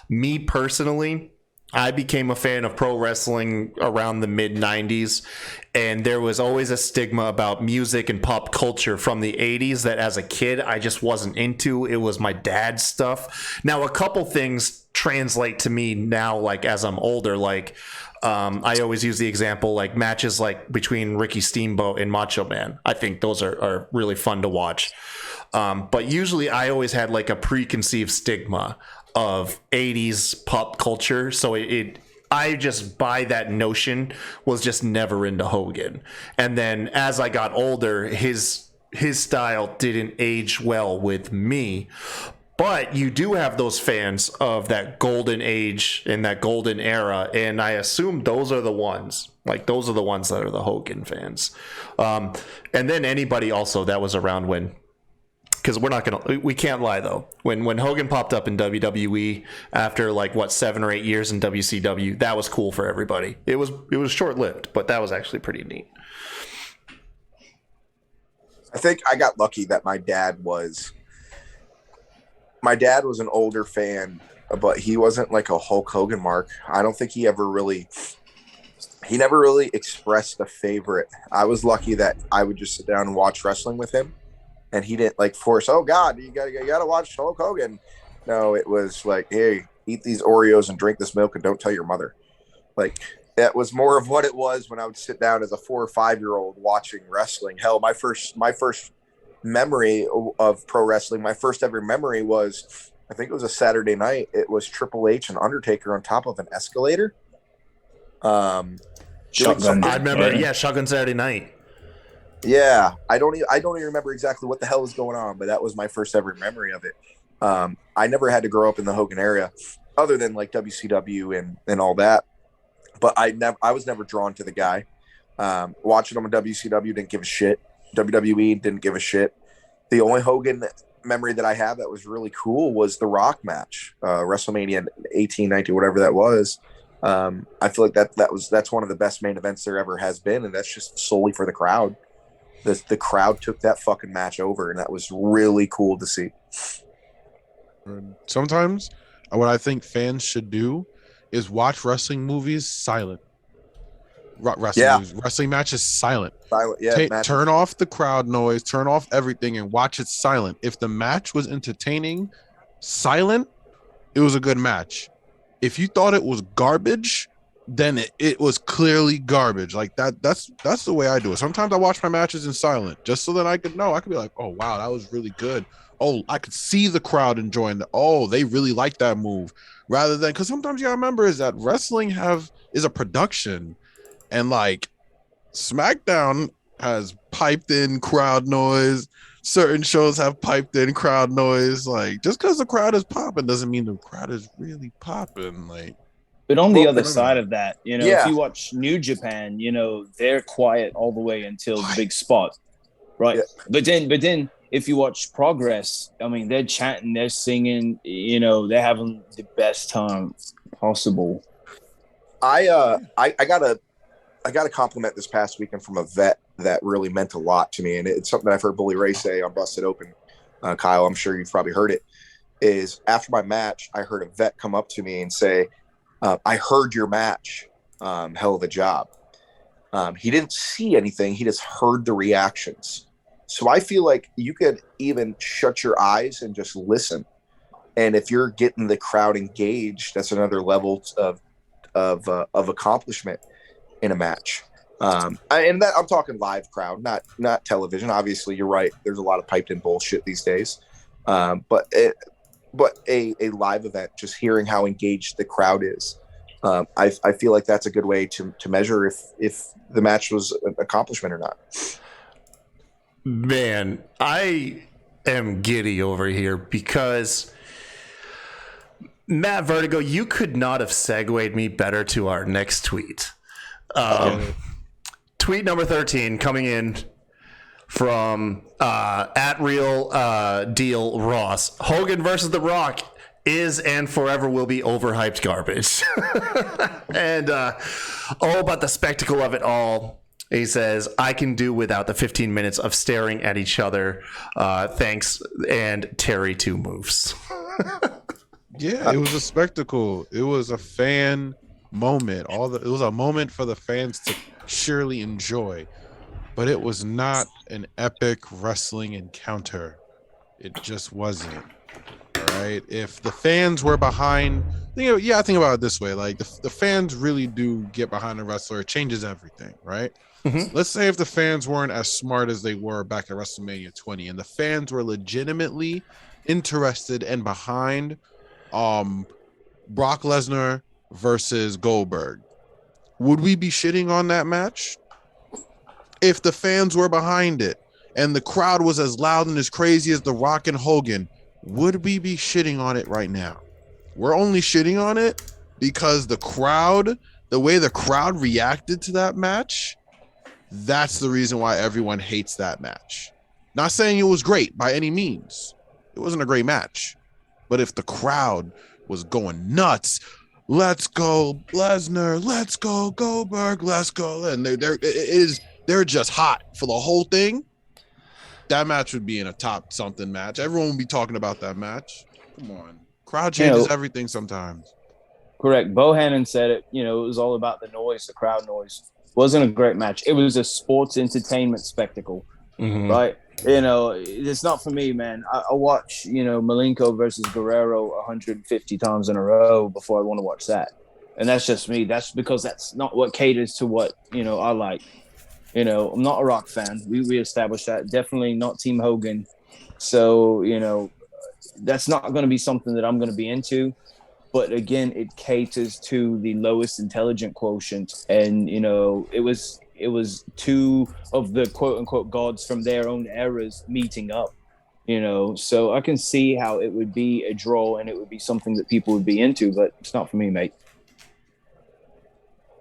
Me personally, I became a fan of pro wrestling around the mid 90s, and there was always a stigma about music and pop culture from the 80s that as a kid I just wasn't into. It was my dad's stuff. Now a couple things translate to me now, like as I'm older, like I always use the example like matches like between Ricky Steamboat and Macho Man. I think those are really fun to watch. But usually I always had like a preconceived stigma of 80s pop culture, so I just by that notion was just never into Hogan. And then as I got older, his style didn't age well with me. But you do have those fans of that golden age and that golden era, and I assume those are the ones. Like those are the ones that are the Hogan fans. And then anybody also that was around when, because we can't lie though. When Hogan popped up in WWE after like 7 or 8 years in WCW, that was cool for everybody. It was short lived, but that was actually pretty neat. I think I got lucky that my dad was an older fan, but he wasn't like a Hulk Hogan mark. I don't think he never really expressed a favorite. I was lucky that I would just sit down and watch wrestling with him. And he didn't like force, oh God, you gotta watch Hulk Hogan. No, it was like, hey, eat these Oreos and drink this milk and don't tell your mother. Like that was more of what it was when I would sit down as a 4 or 5 year old watching wrestling. Hell, my first memory of pro wrestling, my first ever memory was, I think it was a Saturday night. It was Triple H and Undertaker on top of an escalator. Shotgun. I remember, Shotgun Saturday Night. Yeah, I don't even remember exactly what the hell was going on, but that was my first ever memory of it. I never had to grow up in the Hogan area, other than like WCW and all that. But I was never drawn to the guy. Watching him on WCW, didn't give a shit. WWE didn't give a shit. The only Hogan memory that I have that was really cool was the Rock match, WrestleMania 18, 19, whatever that was. I feel like that's one of the best main events there ever has been, and that's just solely for the crowd. The crowd took that fucking match over, and that was really cool to see. Sometimes what I think fans should do is watch wrestling movies silent. Wrestling matches silent. Turn off the crowd noise, turn off everything, and watch it silent. If the match was entertaining, silent, it was a good match. If you thought it was garbage, then it was clearly garbage. Like that's the way I do it. Sometimes I watch my matches in silent just so that I could be like, oh wow, that was really good. Oh, I could see the crowd enjoying they really like that move. Rather than, because sometimes you gotta remember is that wrestling is a production, and like SmackDown has piped in crowd noise. Certain shows have piped in crowd noise. Like just because the crowd is popping doesn't mean the crowd is really popping. Like, but on the other side of that, if you watch New Japan, they're quiet all the way until the big spot, right? Yeah. But then if you watch Progress, I mean, they're chanting, they're singing, they're having the best time possible. I got a compliment this past weekend from a vet that really meant a lot to me, and it's something that I've heard Bully Ray say on Busted Open. Kyle, I'm sure you've probably heard it. Is after my match, I heard a vet come up to me and say, I heard your match. Hell of a job. He didn't see anything. He just heard the reactions. So I feel like you could even shut your eyes and just listen. And if you're getting the crowd engaged, that's another level of accomplishment in a match. And that I'm talking live crowd, not television. Obviously, you're right. There's a lot of piped in bullshit these days. But a live event, just hearing how engaged the crowd is, I feel like that's a good way to measure if the match was an accomplishment or not. Man, I am giddy over here because Matt Vertigo, you could not have segued me better to our next tweet. Tweet number 13 coming in from at Real Deal Ross. Hogan versus The Rock is and forever will be overhyped garbage. And but the spectacle of it all. He says, I can do without the 15 minutes of staring at each other. Thanks. And Terry 2 moves. Yeah, it was a spectacle. It was a fan moment. It was a moment for the fans to surely enjoy. But it was not an epic wrestling encounter. It just wasn't. All right. If the fans were behind, I think about it this way. Like the fans really do get behind a wrestler. It changes everything, right? Mm-hmm. Let's say if the fans weren't as smart as they were back at WrestleMania 20 and the fans were legitimately interested and behind Brock Lesnar versus Goldberg, would we be shitting on that match? If the fans were behind it and the crowd was as loud and as crazy as The Rock and Hogan, would we be shitting on it right now? We're only shitting on it because the way the crowd reacted to that match, that's the reason why everyone hates that match. Not saying it was great by any means. It wasn't a great match. But if the crowd was going nuts, let's go Lesnar, let's go Goldberg, let's go, and they're just hot for the whole thing, that match would be in a top something match. Everyone would be talking about that match. Come on. Crowd changes everything sometimes. Correct. Bohannon said it, it was all about the noise, the crowd noise. Wasn't a great match. It was a sports entertainment spectacle, right? It's not for me, man. I watch, Malenko versus Guerrero 150 times in a row before I want to watch that. And that's just me. That's because that's not what caters to what, I like. I'm not a Rock fan. We established that. Definitely not Team Hogan. So, that's not going to be something that I'm going to be into. But again, it caters to the lowest intelligent quotient. And, it was two of the quote unquote gods from their own eras meeting up, so I can see how it would be a draw and it would be something that people would be into, but it's not for me, mate.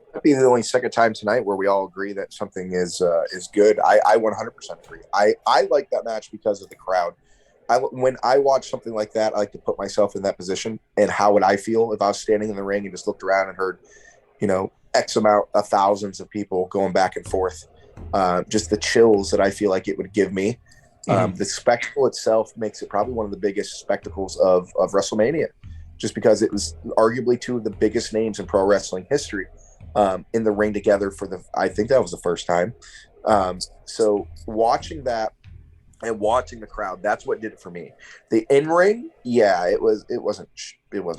That'd be the only second time tonight where we all agree that something is good. I 100% agree. I like that match because of the crowd. When I watch something like that, I like to put myself in that position. And how would I feel if I was standing in the ring and just looked around and heard, X amount of thousands of people going back and forth? Just the chills that I feel like it would give me. The spectacle itself makes it probably one of the biggest spectacles of WrestleMania, just because it was arguably two of the biggest names in pro wrestling history in the ring together I think that was the first time. So watching that and watching the crowd, that's what did it for me. The in-ring, it wasn't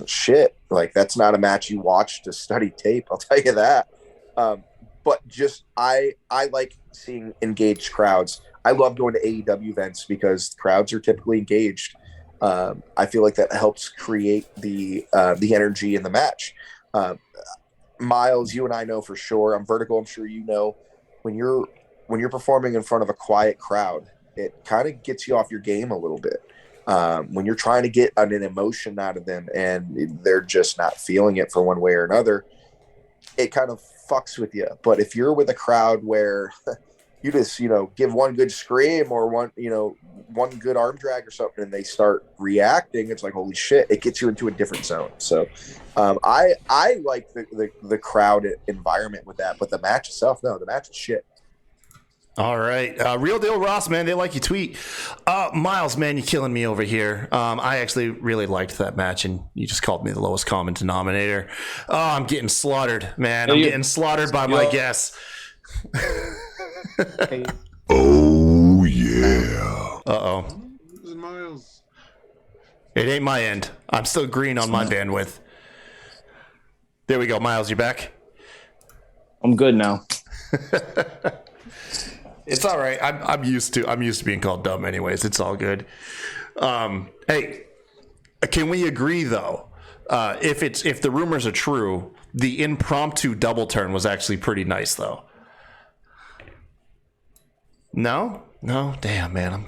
shit. Like, that's not a match you watch to study tape, I'll tell you that. But just I like seeing engaged crowds. I love going to AEW events because crowds are typically engaged. I feel like that helps create the energy in the match. Miles, you and I know for sure. I'm Vertical. I'm sure you know when you're performing in front of a quiet crowd, it kind of gets you off your game a little bit. When you're trying to get an emotion out of them and they're just not feeling it for one way or another, it kind of fucks with you. But if you're with a crowd where you just, give one good scream or one good arm drag or something and they start reacting, it's like, holy shit, it gets you into a different zone. So I like the crowd environment with that, but the match itself, no, the match is shit. All right. Real Deal Ross, man, they like your tweet. Miles, man, you're killing me over here. I actually really liked that match, and you just called me the lowest common denominator. Oh, I'm getting slaughtered, man. I'm getting slaughtered by my guess. Oh, yeah. Uh-oh. Miles. It ain't my end. I'm still green on my bandwidth. There we go. Miles, you back? I'm good now. It's all right. I'm used to being called dumb anyways. It's all good. Hey, can we agree though? If the rumors are true the impromptu double turn was actually pretty nice, though. No, damn, man,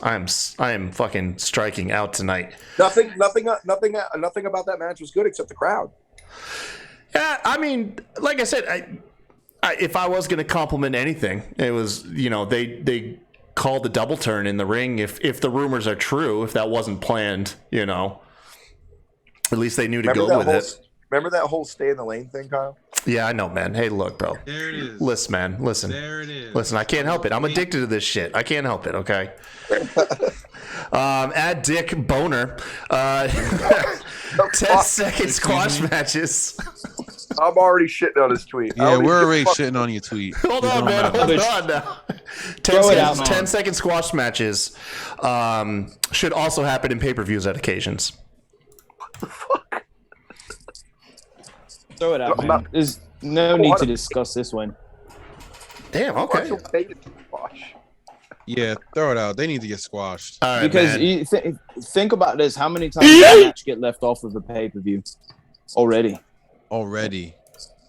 I am fucking striking out tonight. Nothing about that match was good except the crowd. Yeah, I mean, like I said, if I was going to compliment anything, it was, they called the double turn in the ring. If the rumors are true, if that wasn't planned, at least they knew to go with it. Remember that whole stay in the lane thing, Kyle? Yeah, I know, man. Hey, look, bro. There it is. Listen, man. Listen. There it is. Listen, I can't help it. I'm addicted to this shit. I can't help it, okay? Add Dick Boner. 10-second squash matches. I'm already shitting on his tweet. Yeah, we're already shitting on your tweet. Hold on, man. Hold on now. 10-second squash matches should also happen in pay-per-views at occasions. What the fuck? Throw it out, man. There's no need to discuss this one. Damn, okay. Yeah, throw it out. They need to get squashed. All right, because man. Think about this. How many times did a match get left off of a pay-per-view already?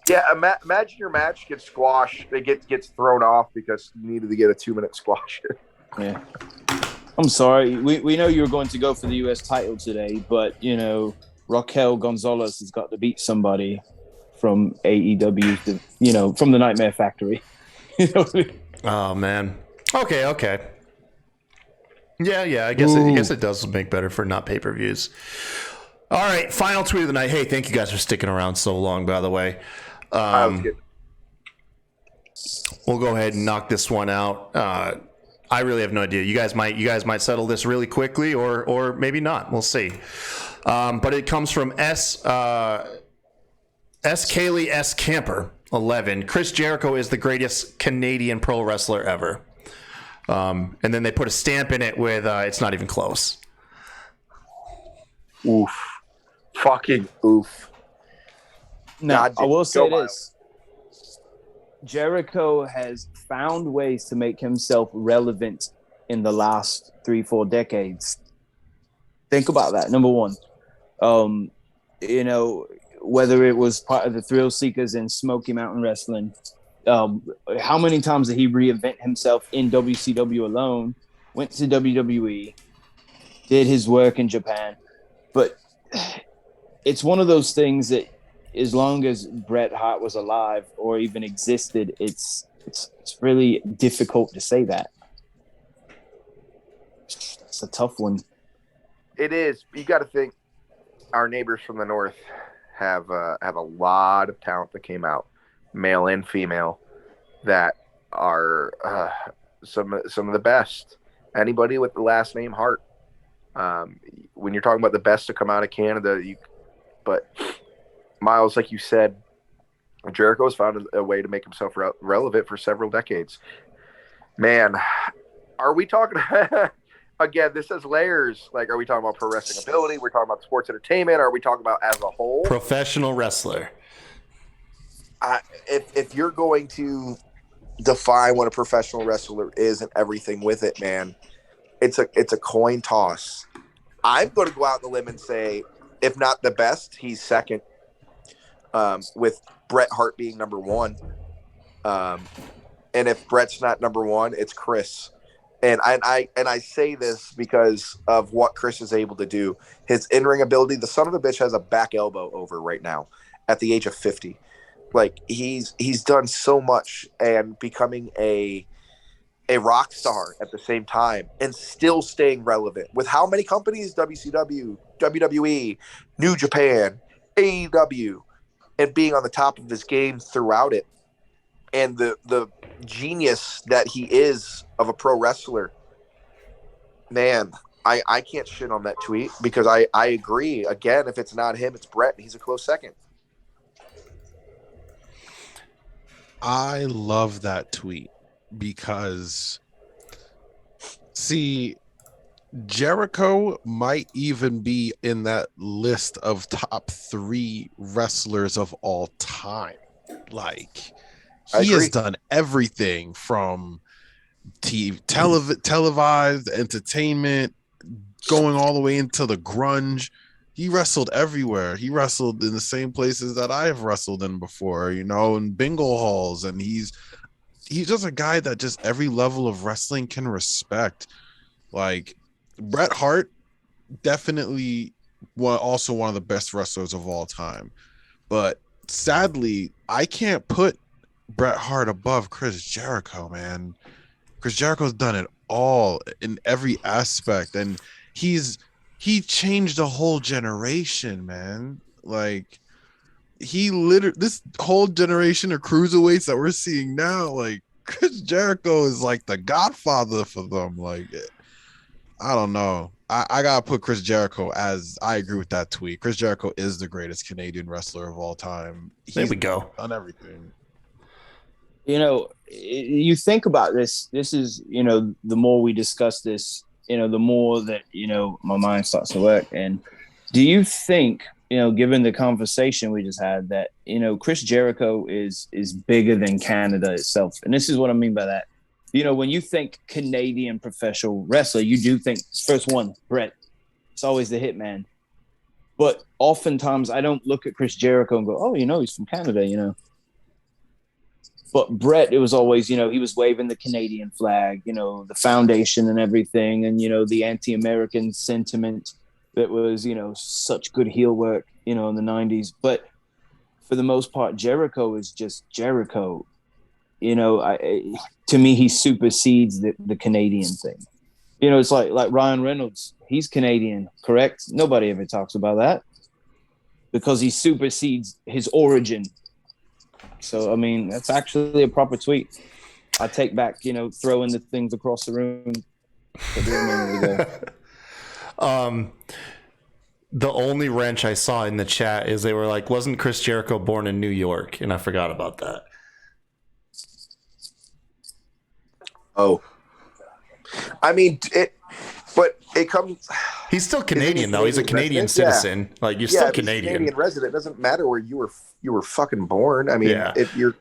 Yeah, imagine your match gets squashed. It gets thrown off because you needed to get a 2-minute squash. Yeah. I'm sorry. We know you were going to go for the U.S. title today, but, Raquel Gonzalez has got to beat somebody from AEW, from the Nightmare Factory. Oh, man. Okay. Yeah. I guess it does make better for not pay-per-views. All right, final tweet of the night. Hey, thank you guys for sticking around so long, by the way. We'll go ahead and knock this one out. I really have no idea. You guys might settle this really quickly, or maybe not. We'll see. But it comes from Kaylee S. Camper 11. Chris Jericho is the greatest Canadian pro wrestler ever. And then they put a stamp in it with it's not even close. Oof. Fucking oof. Now, I will say this. Jericho has found ways to make himself relevant in the last 3-4 decades. Think about that. Number one, whether it was part of the Thrill Seekers in Smoky Mountain Wrestling, how many times did he reinvent himself in WCW alone, went to WWE, did his work in Japan. But it's one of those things that as long as Bret Hart was alive or even existed, it's really difficult to say that. It's a tough one. It is. You got to think our neighbors from the north have a lot of talent that came out, male and female, that are some of the best. Anybody with the last name Hart. When you're talking about the best to come out of Canada, but Miles, like you said, Jericho's found a way to make himself relevant for several decades. Man, are we talking again? This has layers. Like, are we talking about pro wrestling ability? We're talking about sports entertainment. Are we talking about as a whole? Professional wrestler. If you're going to define what a professional wrestler is and everything with it, man, it's a coin toss. I'm going to go out on the limb and say, if not the best, he's second, with Bret Hart being number one. And if Bret's not number one, it's Chris. And I say this because of what Chris is able to do. His in-ring ability, the son of a bitch has a back elbow over right now at the age of 50. Like, he's done so much and becoming a rock star at the same time and still staying relevant with how many companies? WCW, WWE, New Japan, AEW, and being on the top of his game throughout it. And the genius that he is of a pro wrestler. Man, I can't shit on that tweet because I agree. Again, if it's not him, it's Bret, and he's a close second. I love that tweet because, see, Jericho might even be in that list of top 3 wrestlers of all time. Like, he has done everything from televised entertainment, going all the way into the grunge, he wrestled everywhere. He wrestled in the same places that I have wrestled in before, in bingo halls. And he's just a guy that just every level of wrestling can respect. Like Bret Hart, definitely also one of the best wrestlers of all time. But sadly, I can't put Bret Hart above Chris Jericho, man. Chris Jericho's done it all in every aspect, and he changed a whole generation, man. Like this whole generation of cruiserweights that we're seeing now, like Chris Jericho is like the godfather for them. Like, I don't know. I gotta put Chris Jericho as I agree with that tweet. Chris Jericho is the greatest Canadian wrestler of all time. There we go. On everything. You think about this. This is, the more we discuss this, the more that, my mind starts to work. And do you think, given the conversation we just had, that, Chris Jericho is bigger than Canada itself? And this is what I mean by that. When you think Canadian professional wrestler, you do think first one, Bret. It's always the hitman. But oftentimes I don't look at Chris Jericho and go, oh, he's from Canada, But Bret, it was always, he was waving the Canadian flag, the foundation and everything. And, the anti-American sentiment that was, such good heel work, in the 90s. But for the most part, Jericho is just Jericho. To me, he supersedes the Canadian thing. It's like Ryan Reynolds. He's Canadian, correct? Nobody ever talks about that because he supersedes his origin. So, I mean, that's actually a proper tweet. I take back, throwing the things across the room. The only wrench I saw in the chat is they were like, wasn't Chris Jericho born in New York? And I forgot about that. Oh, I mean, but it comes. He's still Canadian, though. He's a Canadian citizen. Yeah. Like, you're still Canadian. Canadian resident. It doesn't matter where you were fucking born. I mean, if you're.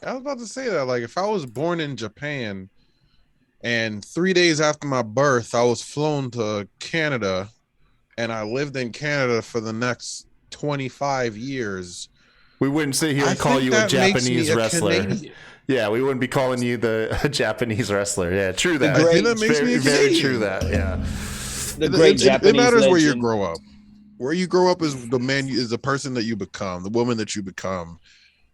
I was about to say that. Like, if I was born in Japan and 3 days after my birth, I was flown to Canada and I lived in Canada for the next 25 years. We wouldn't sit here and call you a Japanese wrestler. Yeah, we wouldn't be calling you a Japanese wrestler. Yeah, true that. Very true that. Yeah. It matters where you grow up. Where you grow up is the person that you become, the woman that you become.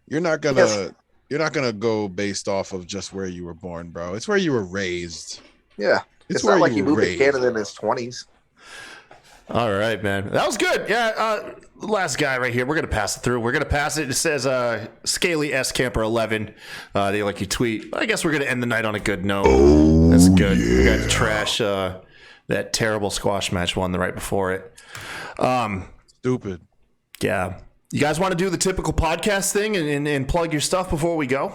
You're not gonna go based off of just where you were born, bro. It's where you were raised. Yeah, it's not like you moved to Canada in his 20s. All right, man. That was good. Yeah, last guy right here. We're going to pass it through. We're going to pass it. It says Scaly S Camper 11. They like your tweet. I guess we're going to end the night on a good note. That's good. Yeah. We got to trash that terrible squash match one the right before it. Stupid. Yeah. You guys want to do the typical podcast thing and plug your stuff before we go?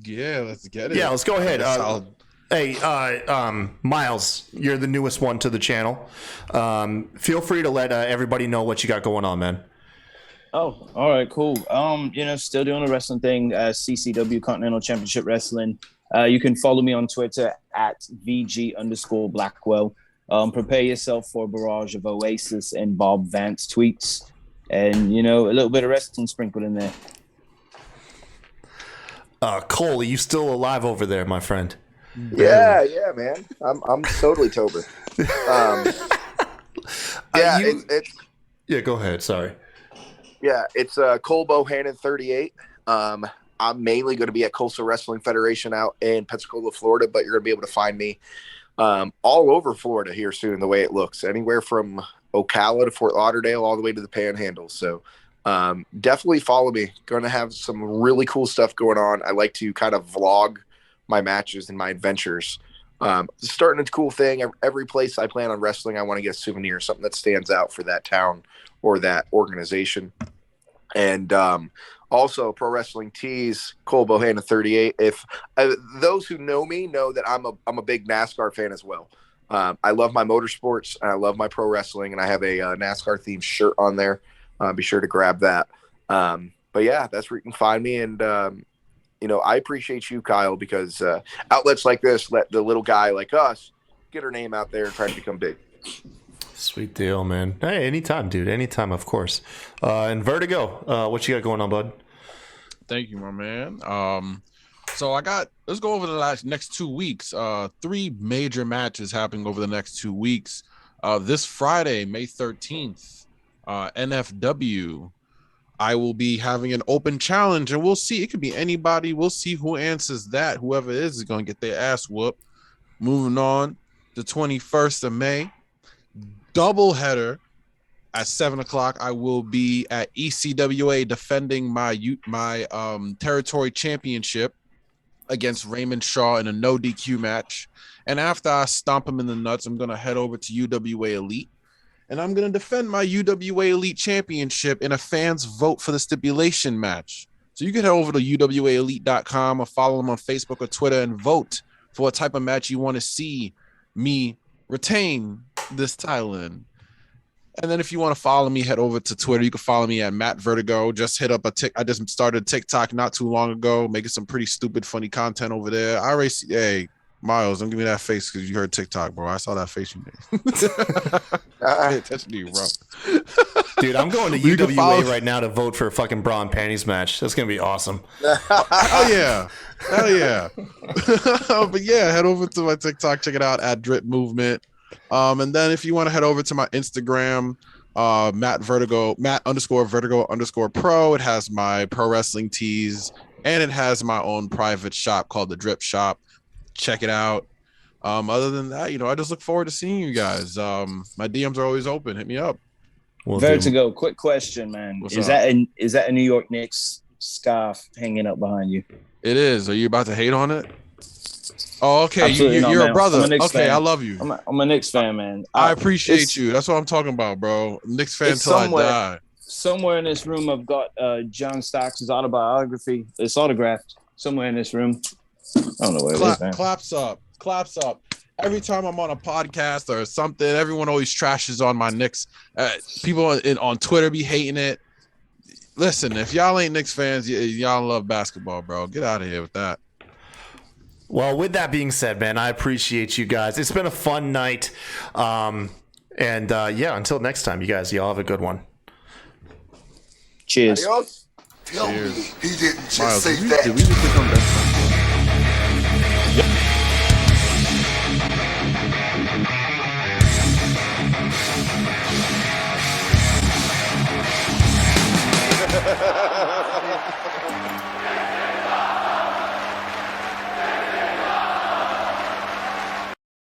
Yeah, let's get it. Yeah, let's go ahead. Hey, Miles, you're the newest one to the channel. Feel free to let everybody know what you got going on, man. Oh, all right, cool. Still doing the wrestling thing, CCW Continental Championship Wrestling. You can follow me on Twitter at VG_Blackwell. Prepare yourself for a barrage of Oasis and Bob Vance tweets, and a little bit of wrestling sprinkled in there. Cole, are you still alive over there, my friend? Yeah, man. I'm totally Tober. Yeah, go ahead. Sorry. Yeah, it's Cole Bohannon 38. I'm mainly going to be at Coastal Wrestling Federation out in Pensacola, Florida, but you're going to be able to find me all over Florida here soon, the way it looks. Anywhere from Ocala to Fort Lauderdale all the way to the Panhandle. So definitely follow me. Going to have some really cool stuff going on. I like to kind of vlog my matches and my adventures. Starting a cool thing. Every place I plan on wrestling, I want to get a souvenir, something that stands out for that town or that organization. And also Pro Wrestling Tees, Cole Bohannon 38. If those who know me know that I'm a big NASCAR fan as well. I love my motorsports and I love my pro wrestling, and I have a NASCAR themed shirt on there. Be sure to grab that. But yeah, that's where you can find me. And I appreciate you, Kyle, because outlets like this let the little guy like us get our name out there and try to become big. Sweet deal, man. Hey, anytime, dude. Anytime, of course. And Vertigo, what you got going on, bud? Thank you, my man. So let's go over the next 2 weeks. 3 major matches happening over the next 2 weeks. This Friday, May 13th, NFW, I will be having an open challenge, and we'll see. It could be anybody. We'll see who answers that. Whoever it is going to get their ass whooped. Moving on, the 21st of May, doubleheader at 7:00. I will be at ECWA defending my territory championship against Raymond Shaw in a no DQ match. And after I stomp him in the nuts, I'm going to head over to UWA Elite, and I'm going to defend my UWA Elite championship in a fans vote for the stipulation match. So you can head over to uwaelite.com or follow them on Facebook or Twitter and vote for what type of match you want to see me retain this title in. And then if you want to follow me, head over to Twitter. You can follow me at Matt Vertigo. Just hit up I just started TikTok not too long ago, making some pretty stupid, funny content over there. I already see, hey, Miles, don't give me that face because you heard TikTok, bro. I saw that face you made. Pay attention to you, bro. Dude, I'm going to UWA right now to vote for a fucking bra and panties match. That's going to be awesome. Hell yeah. Hell yeah. But yeah, head over to my TikTok. Check it out at Drip Movement. And then if you want to head over to my Instagram, Matt_Vertigo_pro. It has my pro wrestling tees, and it has my own private shop called the Drip Shop. Check it out. Other than that, I just look forward to seeing you guys. My DMs are always open. Hit me up. Vertigo, quick question, man. Is that a New York Knicks scarf hanging up behind you? It is. Are you about to hate on it? Oh, okay. You're a brother. Okay, fan. I love you. I'm a Knicks fan, man. I appreciate you. That's what I'm talking about, bro. Knicks fan till I die. Somewhere in this room, I've got John Starks' autobiography. It's autographed somewhere in this room. I don't know where it is, man. Claps up. Every time I'm on a podcast or something, everyone always trashes on my Knicks. People on Twitter be hating it. Listen, if y'all ain't Knicks fans, y'all love basketball, bro. Get out of here with that. Well, with that being said, man, I appreciate you guys. It's been a fun night. Until next time, y'all have a good one. Cheers. Adios. Cheers. He didn't just Miles, say did we that. just become best friends?